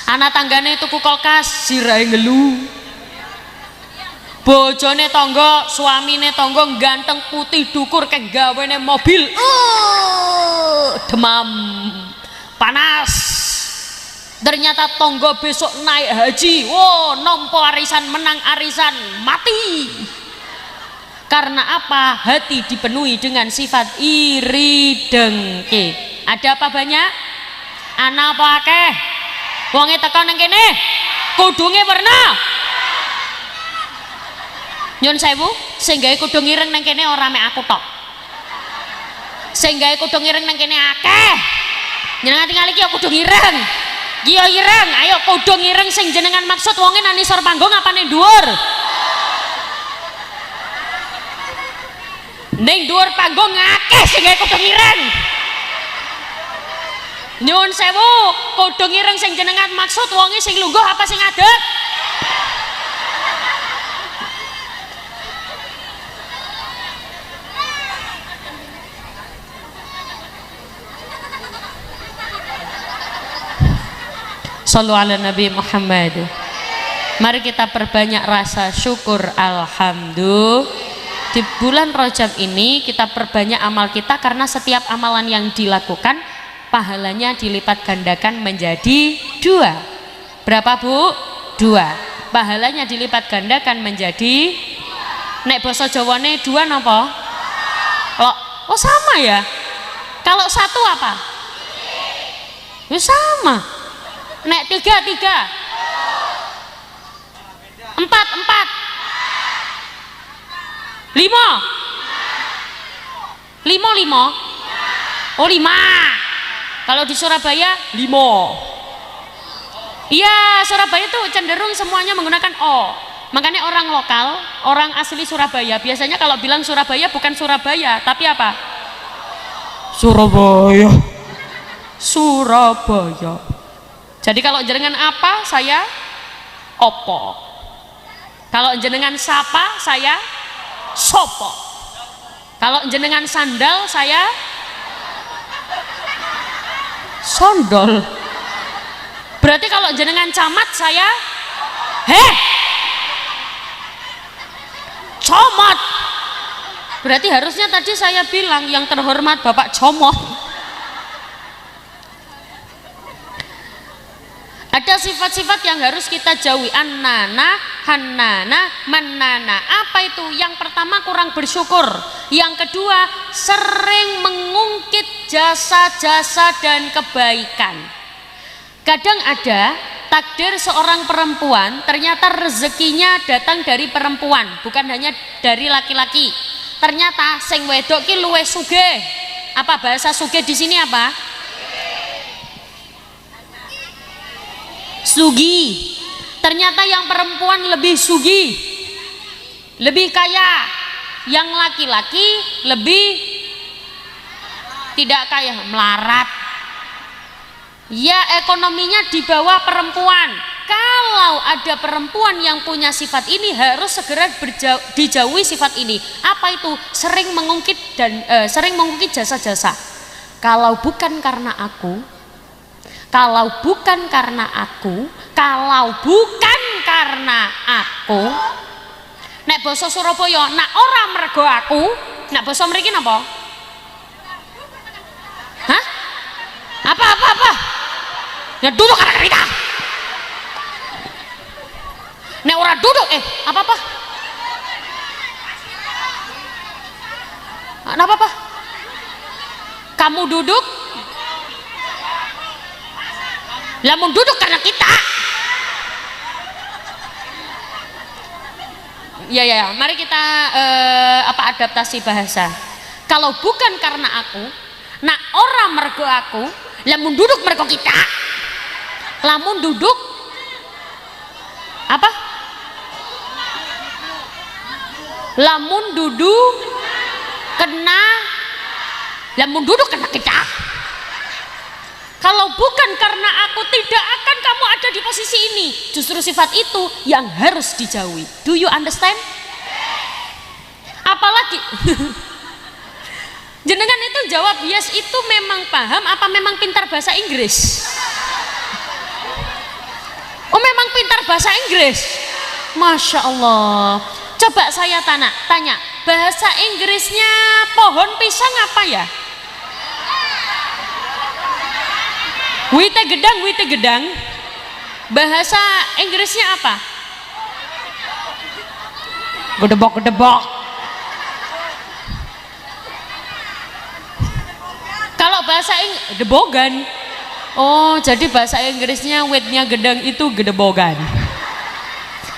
Anak tanggane tuku kulkas sirahe ngelu. Bojone tangga, suamine tangga ganteng putih dukur kegawene mobil. Demam. Panas. Ternyata tangga besok naik haji. Wow, nompo arisan, menang arisan, mati. Karena apa? Hati dipenuhi dengan sifat iri dengki. Ada apa banyak? Ana apa akeh? Wonge teko nang kene kudunge werna. Nyun sewu, sing gawe kudung ireng nang kene ora mek aku tok. Sing gawe kudung ireng nang kene akeh. Jenengan tinggal iki ya kudung ireng. Iya ireng, ayo kudung ireng sing jenengan maksud wonge nang isor panggung apa ning dhuwur? Ning dhuwur panggung akeh sing gawe kudung ireng. Nyun sewu, kudung ireng sing jenengan maksud wonge sing lungguh apa sing adet? Shallu ala Nabi Muhammad. Mari kita perbanyak rasa syukur. Alhamdulillah. Di bulan Rajab ini kita perbanyak amal kita, karena setiap amalan yang dilakukan pahalanya dilipat gandakan menjadi 2. Berapa Bu? 2. Pahalanya dilipat gandakan menjadi, nek basa Jawane 2 napa? Oh sama ya. Kalau 1 apa? Ya sama. Nek 3 4 5 5 5 oh 5. Kalau di Surabaya 5. Iya, Surabaya tuh cenderung semuanya menggunakan O. Makanya orang lokal, orang asli Surabaya biasanya kalau bilang Surabaya bukan Surabaya, tapi apa? Surabaya. Surabaya. Jadi kalau jenengan apa, saya opo. Kalau jenengan sapa, saya sopo. Kalau jenengan sandal, saya sondol. Berarti kalau jenengan camat, saya comot. Berarti harusnya tadi saya bilang yang terhormat Bapak Comot. Ada sifat-sifat yang harus kita jauhi. Annana, hannana, mannana. Apa itu? Yang pertama kurang bersyukur. Yang kedua sering mengungkit jasa-jasa dan kebaikan. Kadang ada takdir seorang perempuan ternyata rezekinya datang dari perempuan, bukan hanya dari laki-laki. Ternyata sing wedok ki luwih sugih. Apa bahasa sugih di sini apa? Sugi. Ternyata yang perempuan lebih sugi, lebih kaya. Yang laki-laki lebih tidak kaya, melarat. Ya, ekonominya di bawah perempuan. Kalau ada perempuan yang punya sifat ini, harus segera dijauhi sifat ini. Apa itu? Sering mengungkit sering mengungkit jasa-jasa. Kalau bukan karena aku, nek basa Surabaya, nak ora mergo aku, nek basa mriki napa? Hah? Apa? Ya duduk karena kita. Nek ora duduk, apa? Apa? Kamu duduk? Lamun duduk karena kita. Ya, mari kita adaptasi bahasa. Kalau bukan karena aku, nak orang mergo aku, lamun duduk mergo kita. Lamun duduk apa? Lamun duduk kena, lamun duduk kena kita. Kalau bukan karena aku, tidak akan kamu ada di posisi ini. Justru sifat itu yang harus dijauhi. Do you understand? Apalagi jenengan itu jawab yes, itu memang paham apa memang pintar bahasa Inggris? Oh memang pintar bahasa Inggris. Masya Allah. Coba saya tanya, bahasa Inggrisnya pohon pisang apa ya? Wite gedang. Bahasa Inggrisnya apa? Gedebok. Kalau bahasa Debogan. Oh, jadi bahasa Inggrisnya witnya gedang itu gedebogan.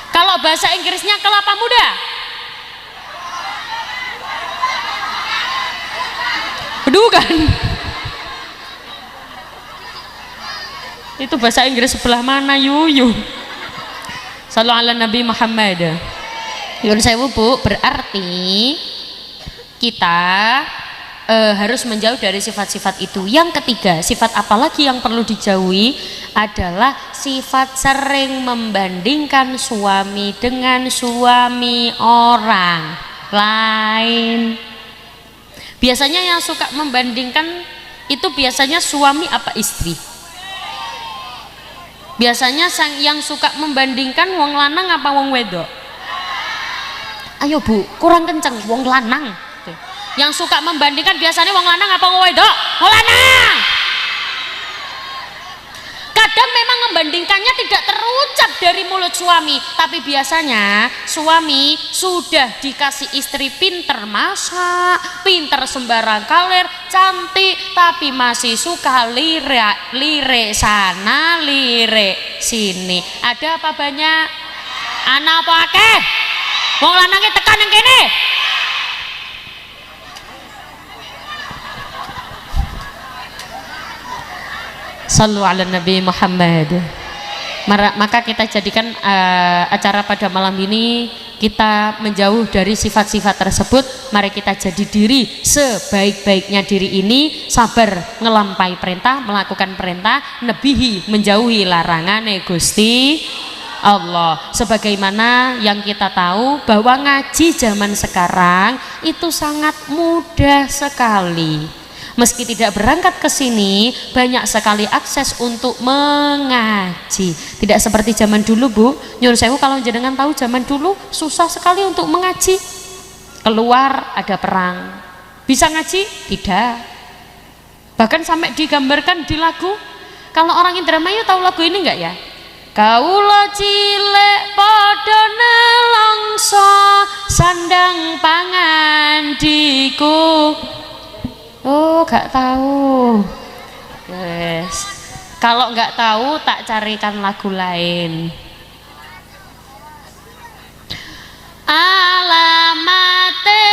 Kalau bahasa Inggrisnya kelapa muda. Bedugan. Itu bahasa Inggris sebelah mana yuyu? Sallu ala Nabi Muhammad. Yun sewu Bu, berarti kita harus menjauh dari sifat-sifat itu. Yang ketiga, sifat apalagi yang perlu dijauhi adalah sifat sering membandingkan suami dengan suami orang lain. Biasanya yang suka membandingkan itu biasanya suami apa istri? Biasanya yang suka membandingkan wong lanang apa wong wedok? Ayo Bu, kurang kenceng, wong lanang. Yang suka membandingkan biasanya wong lanang apa wong wedok? Wong lanang. Kadang memang membandingkannya tidak terucap dari mulut suami, tapi biasanya suami sudah dikasih istri pinter masak, pinter sembarang kalir, cantik, tapi masih suka lirik sana, lirik sini. Ada apa banyak? Anak apa akeh? Wong lanangnya tekan yang kene. Sallu ala Nabi Muhammad. Maka kita jadikan acara pada malam ini kita menjauh dari sifat-sifat tersebut. Mari kita jadi diri sebaik-baiknya diri ini, sabar ngelampai perintah, melakukan perintah, nebihi menjauhi larangan Gusti Allah. Sebagaimana yang kita tahu bahwa ngaji zaman sekarang itu sangat mudah sekali. Meski tidak berangkat ke sini, banyak sekali akses untuk mengaji. Tidak seperti zaman dulu Bu. Nyuruh sewu, kalau jenengan tahu zaman dulu susah sekali untuk mengaji. Keluar ada perang. Bisa ngaji? Tidak. Bahkan sampai digambarkan di lagu. Kalau orang Indramayu tahu lagu ini enggak ya? Kaula cilek padha nelongso sandang pangan diku. Oh, gak tahu. Yes. Kalau nggak tahu, tak carikan lagu lain. Alamate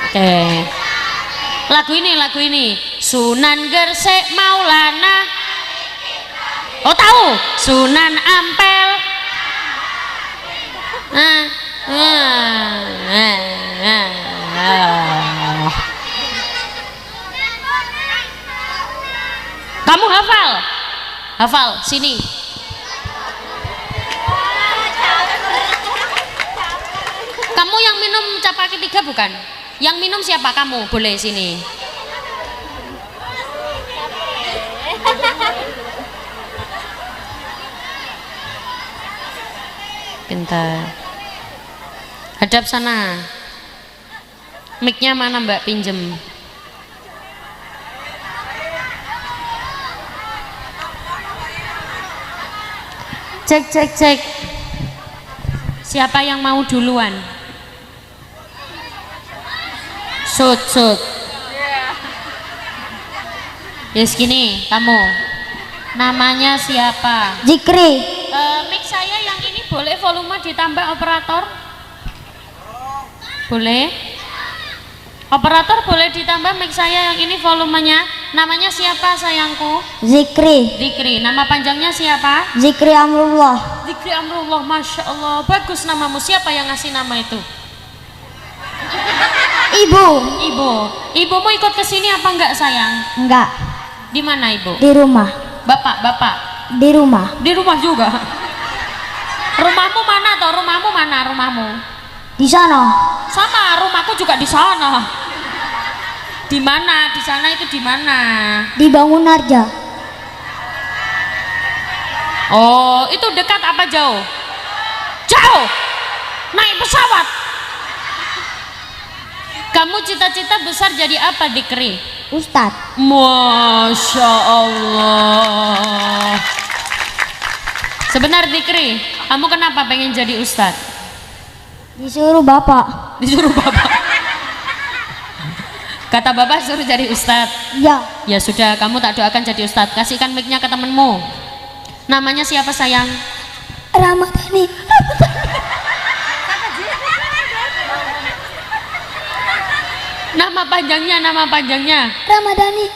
Oke. Lagu ini Sunan Gresik Maulana. Oh tahu, Sunan Ampel. Kamu hafal? Hafal, sini. Kamu yang minum Capaki 3 bukan? Yang minum siapa kamu? Boleh sini. Pintar. Hadap sana. Mic-nya mana Mbak, pinjem. Cek. Siapa yang mau duluan? Sud. Yes, gini, kamu. Namanya siapa? Zikri. Mic saya yang ini boleh volume ditambah operator? Boleh? Operator boleh ditambah mic saya yang ini volumenya. Namanya siapa sayangku? Zikri. Nama panjangnya siapa? Zikri Amrullah. Zikri Amrullah. Masya Allah, bagus namamu. Siapa yang ngasih nama itu? Ibu. Ibumu ikut ke sini apa enggak sayang? Enggak. Di mana ibu? Di rumah. Bapak? Di rumah. Di rumah juga. Rumahmu mana? Rumahmu? Di Di sana. Sama, rumahku juga di sana. Di mana? Di sana itu di mana? Di Bangunarja. Oh, itu dekat apa jauh? Jauh. Naik pesawat. Kamu cita-cita besar jadi apa, Dikri? Ustadz. Masya Allah. Sebentar, Dikri, kamu kenapa pengen jadi ustadz? Disuruh bapak. Disuruh bapak. Kata bapak suruh jadi ustadz. Iya. Ya sudah, kamu tak doakan jadi ustadz. Kasihkan mic-nya ke temenmu. Namanya siapa sayang? Ramadhani. Nama panjangnya, nama panjangnya. Ramadhani.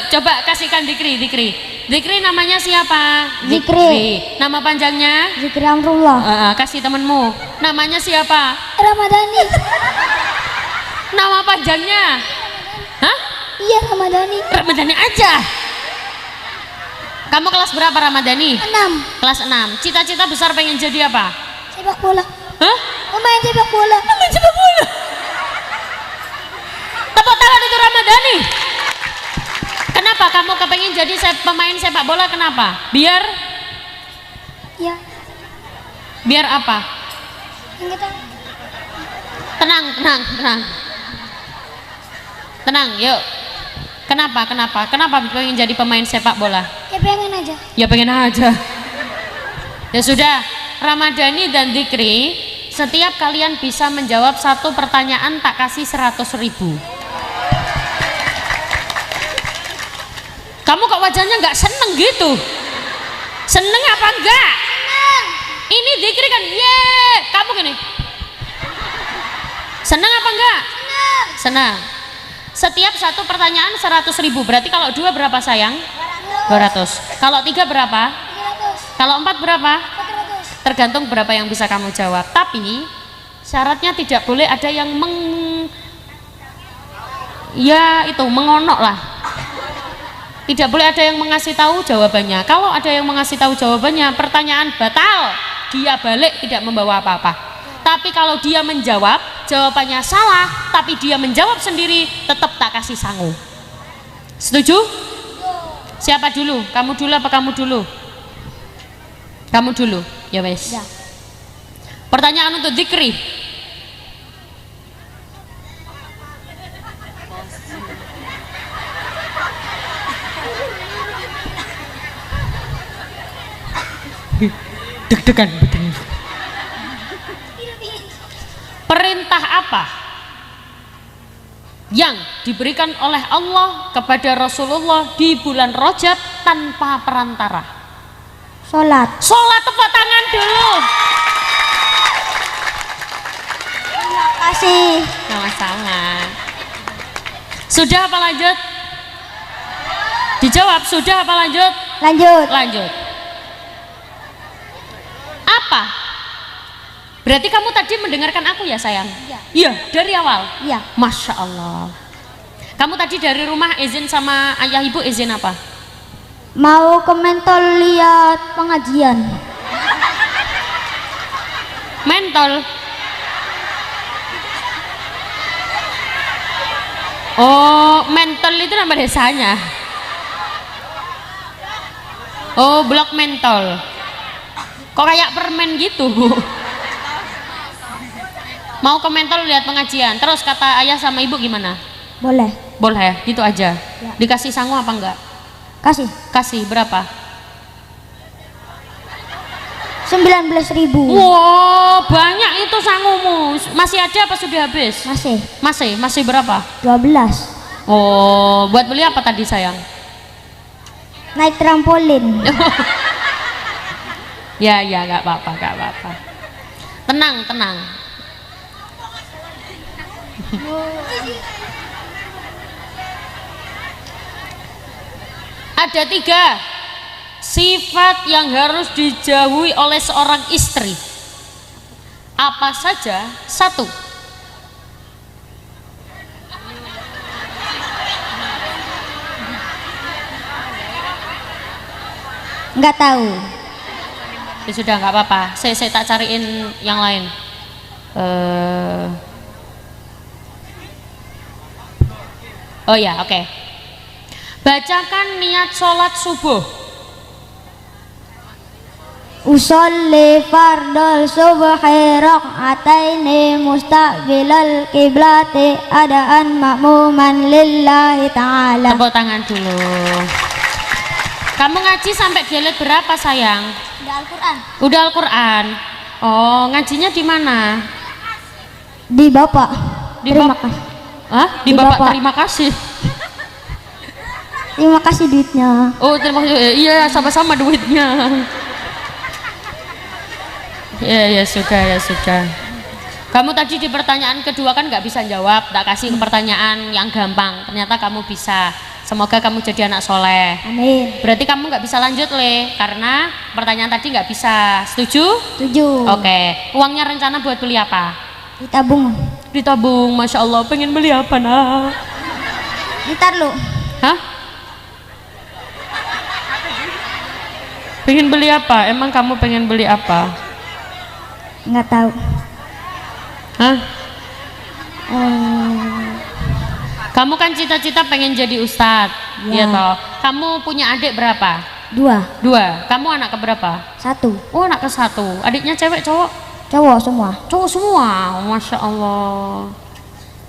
Coba kasihkan Dikri, Dikri. Dikri namanya siapa? Zikri. Nama panjangnya? Zikri Amrullah. Kasih temenmu. Namanya siapa? Ramadhani. Nama panjangnya? Hah? Iya, Ramadhani. Ramadhani aja. Kamu kelas berapa, Ramadhani? 6. Kelas 6. Cita-cita besar pengen jadi apa? Sepak bola. Hah? Pemain sepak bola. Pemain sepak bola. Tepuk tangan untuk Ramadhani. Kenapa kamu kepengen jadi pemain sepak bola? Kenapa? Biar Ya. biar apa? Yang kita Tenang, tenang, tenang. Tenang, yuk. Kenapa? Kenapa pengen jadi pemain sepak bola? ya pengen aja. Ya pengen aja. Ya sudah, Ramadhani dan Dikri, setiap kalian bisa menjawab satu pertanyaan tak kasih 100.000. Kamu kok wajahnya nggak seneng gitu? Seneng apa enggak? Seneng. Ini Dikri kan, kamu gini. Seneng apa enggak? Seneng. Senang. Setiap satu pertanyaan 100.000. Berarti kalau 2 berapa sayang? 200. Kalau 3 berapa? 300. Kalau 4 berapa? 400. Tergantung berapa yang bisa kamu jawab. Tapi syaratnya tidak boleh ada yang mengonok lah. Tidak boleh ada yang mengasih tahu jawabannya. Kalau ada yang mengasih tahu jawabannya, pertanyaan batal. Dia balik tidak membawa apa-apa. Tapi kalau dia menjawab, jawabannya salah, tapi dia menjawab sendiri, tetap tak kasih sangu. Setuju? Siapa dulu? Kamu dulu apa kamu dulu? Kamu dulu. Ya wes. Ya. Pertanyaan untuk Dikri. Deg-degan. Perintah apa yang diberikan oleh Allah kepada Rasulullah di bulan Rajab tanpa perantara? Sholat. Sholat, tepuk tangan dulu. Terima kasih. Sama-sama. Sudah apa lanjut? Dijawab sudah apa lanjut? Lanjut. Lanjut. Apa? Berarti kamu tadi mendengarkan aku ya sayang? Iya. Iya, dari awal? Iya. Masya Allah. Kamu tadi dari rumah izin sama ayah ibu izin apa? Mau ke Mentol lihat pengajian. Mentol. Oh, mentol itu nama desanya. Oh, blok mentol. Kok kayak permen gitu, Bu? Mau ke mentol lihat pengajian. Terus kata ayah sama ibu gimana? Boleh. Boleh, gitu aja. Ya. Dikasih sangu apa enggak? Kasih. Kasih berapa? 19.000. Wow, banyak itu sangumu. Masih ada apa sudah habis? Masih. Masih berapa? 12. Oh, buat beli apa tadi sayang? Naik trampolin. Ya, nggak apa-apa. Tenang. Ada 3 sifat yang harus dijauhi oleh seorang istri. Apa saja? 1. Nggak tahu. Ya sudah nggak apa-apa. Saya tak cariin yang lain. Oh ya, oke. Bacakan niat sholat subuh. Usolli fardal subhi rak'ataini mustaqbilal kiblati adaan ma'muman lillahi ta'ala. Tepuk tangan dulu. Kamu ngaji sampai jilid berapa sayang? Udah Al-Quran. Udah Al-Quran. Oh, ngajinya di mana? Di Bapak. Di Terima Bap- kasih. Hah? Di Di Bapak Bapak. terima kasih. Terima kasih duitnya. Oh, terima kasih. Iya, sama-sama duitnya. Ya sudah, ya sudah. Kamu tadi di pertanyaan kedua kan nggak bisa jawab, tak kasih pertanyaan yang gampang. Ternyata kamu bisa. Semoga kamu jadi anak soleh. Amin. Berarti kamu nggak bisa lanjut Le, karena pertanyaan tadi nggak bisa. Setuju? 7. Oke. Uangnya rencana buat beli apa? Ditabung. Ditabung. Masya Allah. Pengen beli apa nak? Ntar lu. Hah? Pengen beli apa? Emang kamu pengen beli apa? Nggak tahu. Hah? Kamu kan cita-cita pengen jadi ustadz, Ya. ya toh. Kamu punya adik berapa? 2. 2. Kamu anak keberapa? 1. Oh, anak ke-1. Adiknya cewek cowok? Cowok semua. Cowok semua. Masya Allah.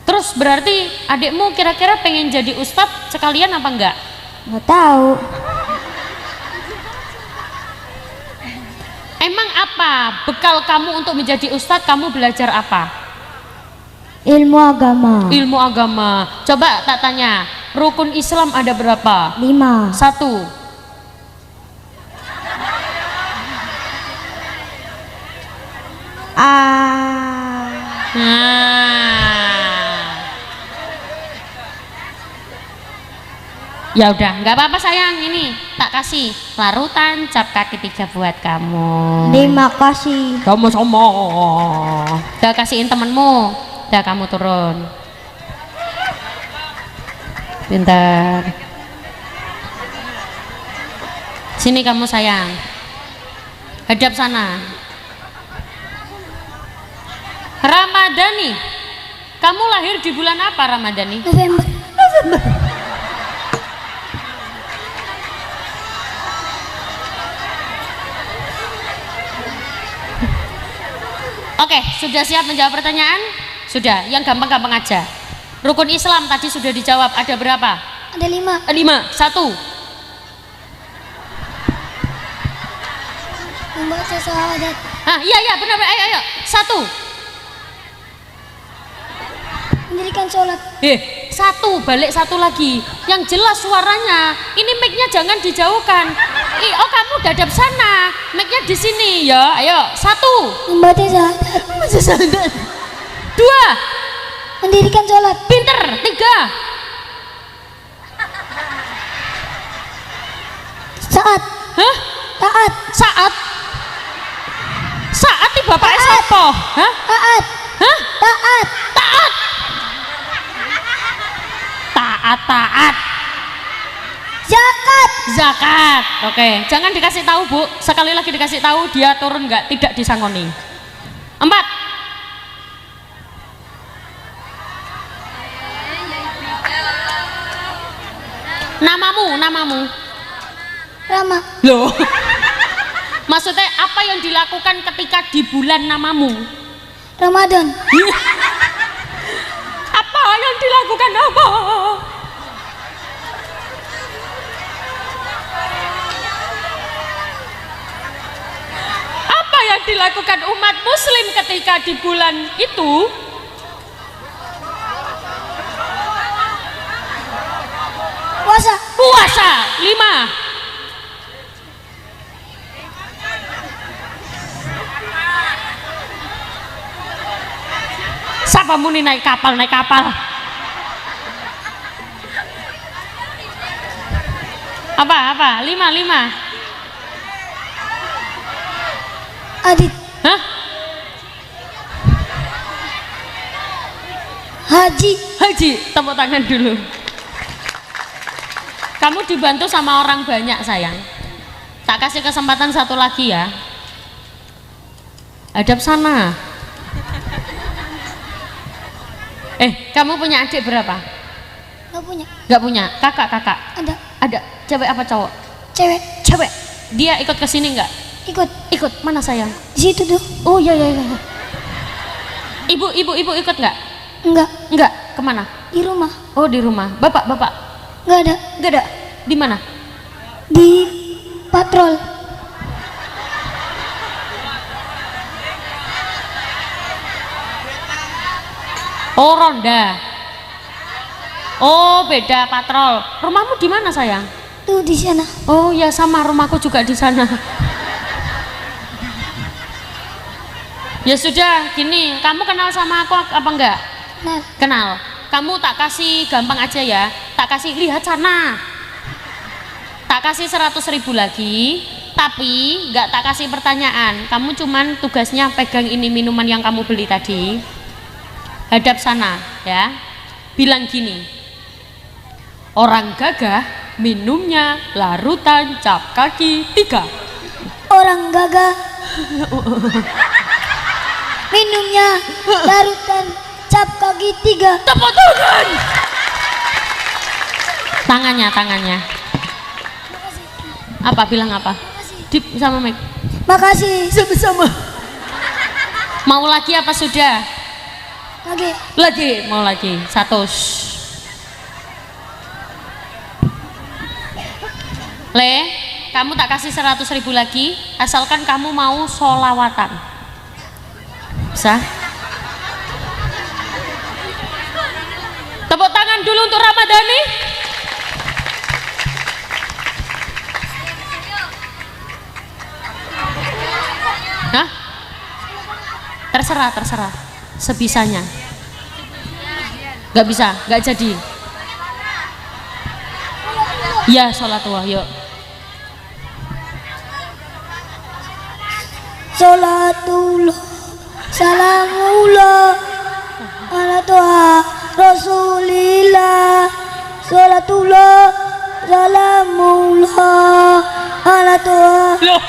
Terus berarti adikmu kira-kira pengen jadi ustadz sekalian apa enggak? Nggak tahu. Emang apa bekal kamu untuk menjadi ustadz? Kamu belajar apa? Ilmu agama. Ilmu agama. Coba tak tanya, rukun Islam ada berapa? 5. 1. Ya udah, nggak apa-apa sayang, ini tak kasih larutan cap kaki 3 buat kamu. Terima kasih. Kamu sama. Udah kasihin temenmu. Udah kamu turun. Pintar. Sini kamu sayang. Hadap sana. Ramadhani. Kamu lahir di bulan apa Ramadhani? November. Oke, sudah siap menjawab pertanyaan? Sudah, yang gampang-gampang aja. Rukun Islam tadi sudah dijawab, ada berapa? Ada 5. 5. 1. Membaca syahadat. Iya benar, ayo. 1. Mendirikan sholat. 1, balik 1 lagi. Yang jelas suaranya. Ini mic-nya jangan dijauhkan. Oh, kamu dadap sana. Mic-nya di sini ya. Ayo, 1. Membaca syahadat. 2. Mendirikan sholat. Pinter. 3. Saat. Hah? Taat. Saat. Saat di bapaknya Taat. siapa? Hah? Taat. Hah? Taat. Taat. Taat. Zakat. Zakat. Oke, jangan dikasih tahu Bu. Sekali lagi dikasih tahu dia turun nggak, tidak disangoni. 4. Namamu. Rama. Loh. Maksudnya apa yang dilakukan ketika di bulan namamu? Ramadan. Apa yang dilakukan apa? Apa yang dilakukan umat muslim ketika di bulan itu? Puasa. 5. Siapa muni naik kapal? Apa? 5. Adit. Hah? Haji. Tepuk tangan dulu. Kamu dibantu sama orang banyak sayang. Tak kasih kesempatan 1 lagi ya. Hadap sana. Kamu punya adik berapa? Nggak punya. Gak punya. Kakak. Ada. Ada. Cewek apa cowok? Cewek. Cewek. Dia ikut ke sini nggak? Ikut. Mana sayang? Di situ tuh. Oh iya. Ibu ikut nggak? Enggak. Kemana? Di rumah. Oh di rumah. Bapak? Nggak ada. Di mana? Di patrol. Oh ronda. Oh beda patrol. Rumahmu di mana sayang? Tuh di sana. Oh ya sama, rumahku juga di sana. Ya sudah, gini, kamu kenal sama aku apa enggak? Kenal. Kamu tak kasih gampang aja ya. Tak kasih lihat sana. Tak kasih 100.000 lagi. Tapi enggak tak kasih pertanyaan. Kamu cuman tugasnya pegang ini minuman yang kamu beli tadi. Hadap sana ya. Bilang gini. Orang gagah minumnya larutan cap kaki 3. Orang gagah minumnya larutan cap kaki 3. Tepuk tangan. Tangannya. Apa bilang apa? Sama Mike. Makasih. Sama-sama. Mau lagi apa sudah? Lagi. Mau lagi. 100. Le, kamu tak kasih 100.000 lagi, asalkan kamu mau sholawatan. Bisa? Tepuk tangan dulu untuk Ramadhani. Hah? Terserah. Sebisanya. Gak bisa, gak jadi. Ya, sholatullah, yuk. Sholatullah, salamullah, ala toha rasulillah. Sholatullah, salamullah, ala toha. Loh.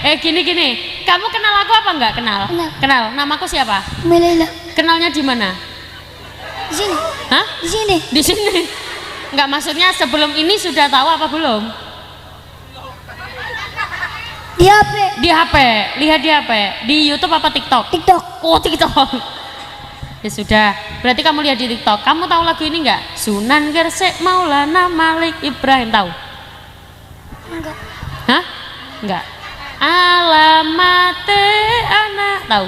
Ini gini. Kamu kenal aku apa enggak? Kenal. Namaku siapa? Melila. Kenalnya di mana? Di sini. Hah? Di sini. Enggak, maksudnya sebelum ini sudah tahu apa belum? Di HP. Di HP. Lihat di HP. Di YouTube apa TikTok? TikTok. Oh, TikTok. Ya sudah. Berarti kamu lihat di TikTok. Kamu tahu lagu ini enggak? Sunan Gresik Maulana Malik Ibrahim, tahu? Enggak. Hah? Enggak. Alamate anak, tahu?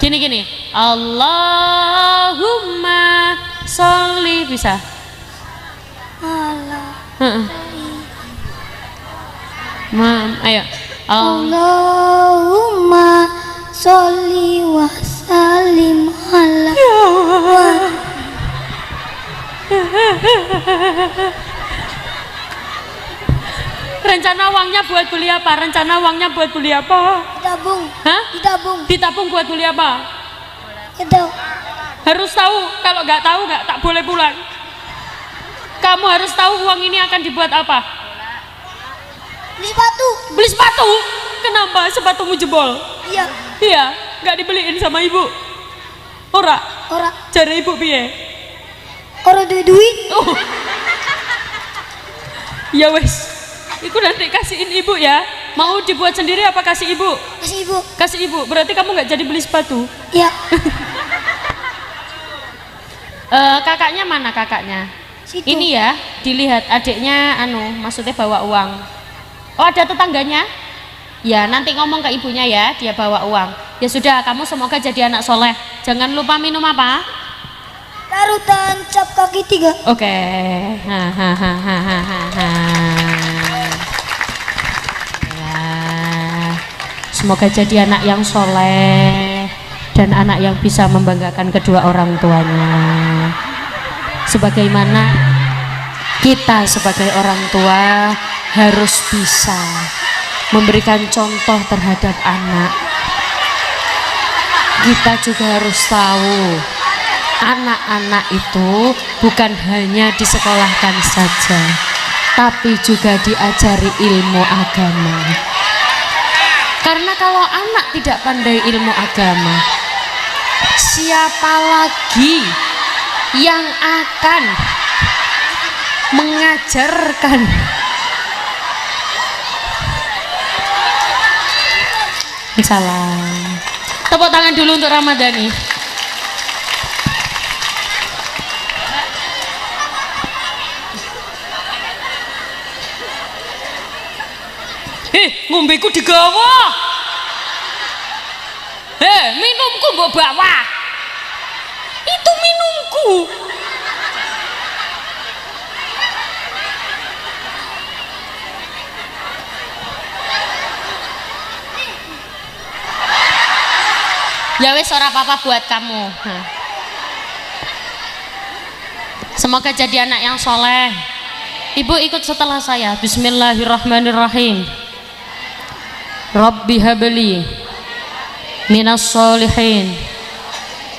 Gini. Allahumma sholli, bisa? Allah. Ayo. Allahumma sholli wa sallim ala Rencana uangnya buat beli apa? Ditabung. Hah? Ditabung buat beli apa? Itu. Harus tahu. Kalau nggak tahu nggak tak boleh pulang. Kamu harus tahu uang ini akan dibuat apa? Beli sepatu. Kenapa sepatumu jebol? Iya, nggak dibeliin sama ibu. Ora. Cari ibu piye? Ora duit. Oh. Ya wes. Iku nanti kasihin ibu ya. Mau dibuat sendiri apa kasih ibu? Kasih ibu. Berarti kamu nggak jadi beli sepatu? Iya. Kakaknya mana kakaknya? Situ. Ini ya, dilihat adiknya maksudnya bawa uang. Oh, ada tetangganya? Ya, nanti ngomong ke ibunya ya, dia bawa uang. Ya sudah, kamu semoga jadi anak soleh. Jangan lupa minum apa? Larutan cap kaki 3. Oke. Ya. Semoga jadi anak yang soleh dan anak yang bisa membanggakan kedua orang tuanya. Sebagaimana kita sebagai orang tua harus bisa memberikan contoh terhadap anak. Kita juga harus tahu anak-anak itu bukan hanya disekolahkan saja, tapi juga diajari ilmu agama. Karena kalau anak tidak pandai ilmu agama, siapa lagi yang akan mengajarkan? Salam. Tepuk tangan dulu untuk Ramadhani. Ngombeku digawa. Minumku mbok bawa. Itu minumku. Ya wes ora apa-apa buat kamu. Semoga jadi anak yang soleh. Ibu ikut setelah saya. Bismillahirrahmanirrahim. Rabbi habli minas solihin.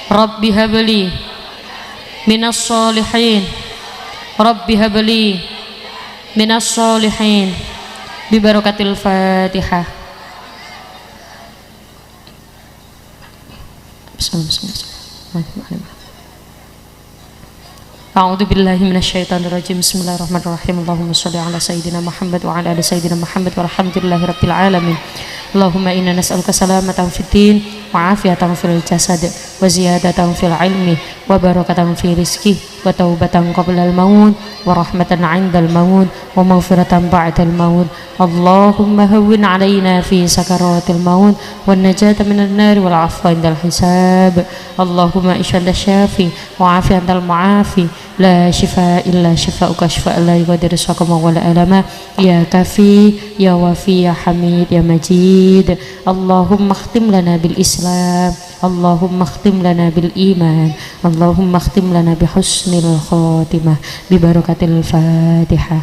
Rabbi habli minas solihin. Rabbi habli minas solihin. Bi barakatil Fatihah. A'udzu billahi minasyaitonir rajim. Bismillahirrahmanirrahim. Allahumma shalli ala sayyidina Muhammad wa ala ali sayyidina Muhammad walhamdulillahi rabbil alamin. Allahumma inna nas'aluka salamatan fid din wa afiatan fil jasad wa ziyadatan fil ilmi wa barakatan fi rizqi wa taubatan qabla al maut wa rahmatan 'indal maut wa maghfiratan ba'dal maut. Allahumma hawwin 'alaina fi sakaratil maut wan najata minan nar wal 'afwa 'indal hisab. Allahumma anta syafi wa afiantal mu'afi la shifa illa shifauka shifa la yughadiru saqama wa la alama ya kafi ya wafi ya hamid ya majid. Allahumma khtim lana bil islam, Allahumma khtim lana bil iman, Allahumma khtim lana bi husnil khatimah bi barakatil Fatihah.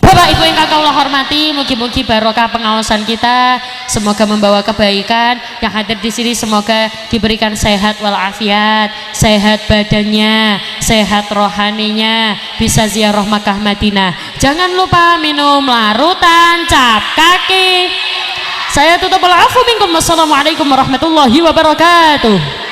Bapak Ibu yang kakak Allah hormati, mugi-mugi barokah pengawasan kita semoga membawa kebaikan. Yang hadir di sini semoga diberikan sehat walafiat, sehat badannya, sehat rohaninya, bisa ziarah Makkah Madinah. Jangan lupa minum larutan cap kaki. Saya tutup. Wa'alaikum warahmatullahi wabarakatuh.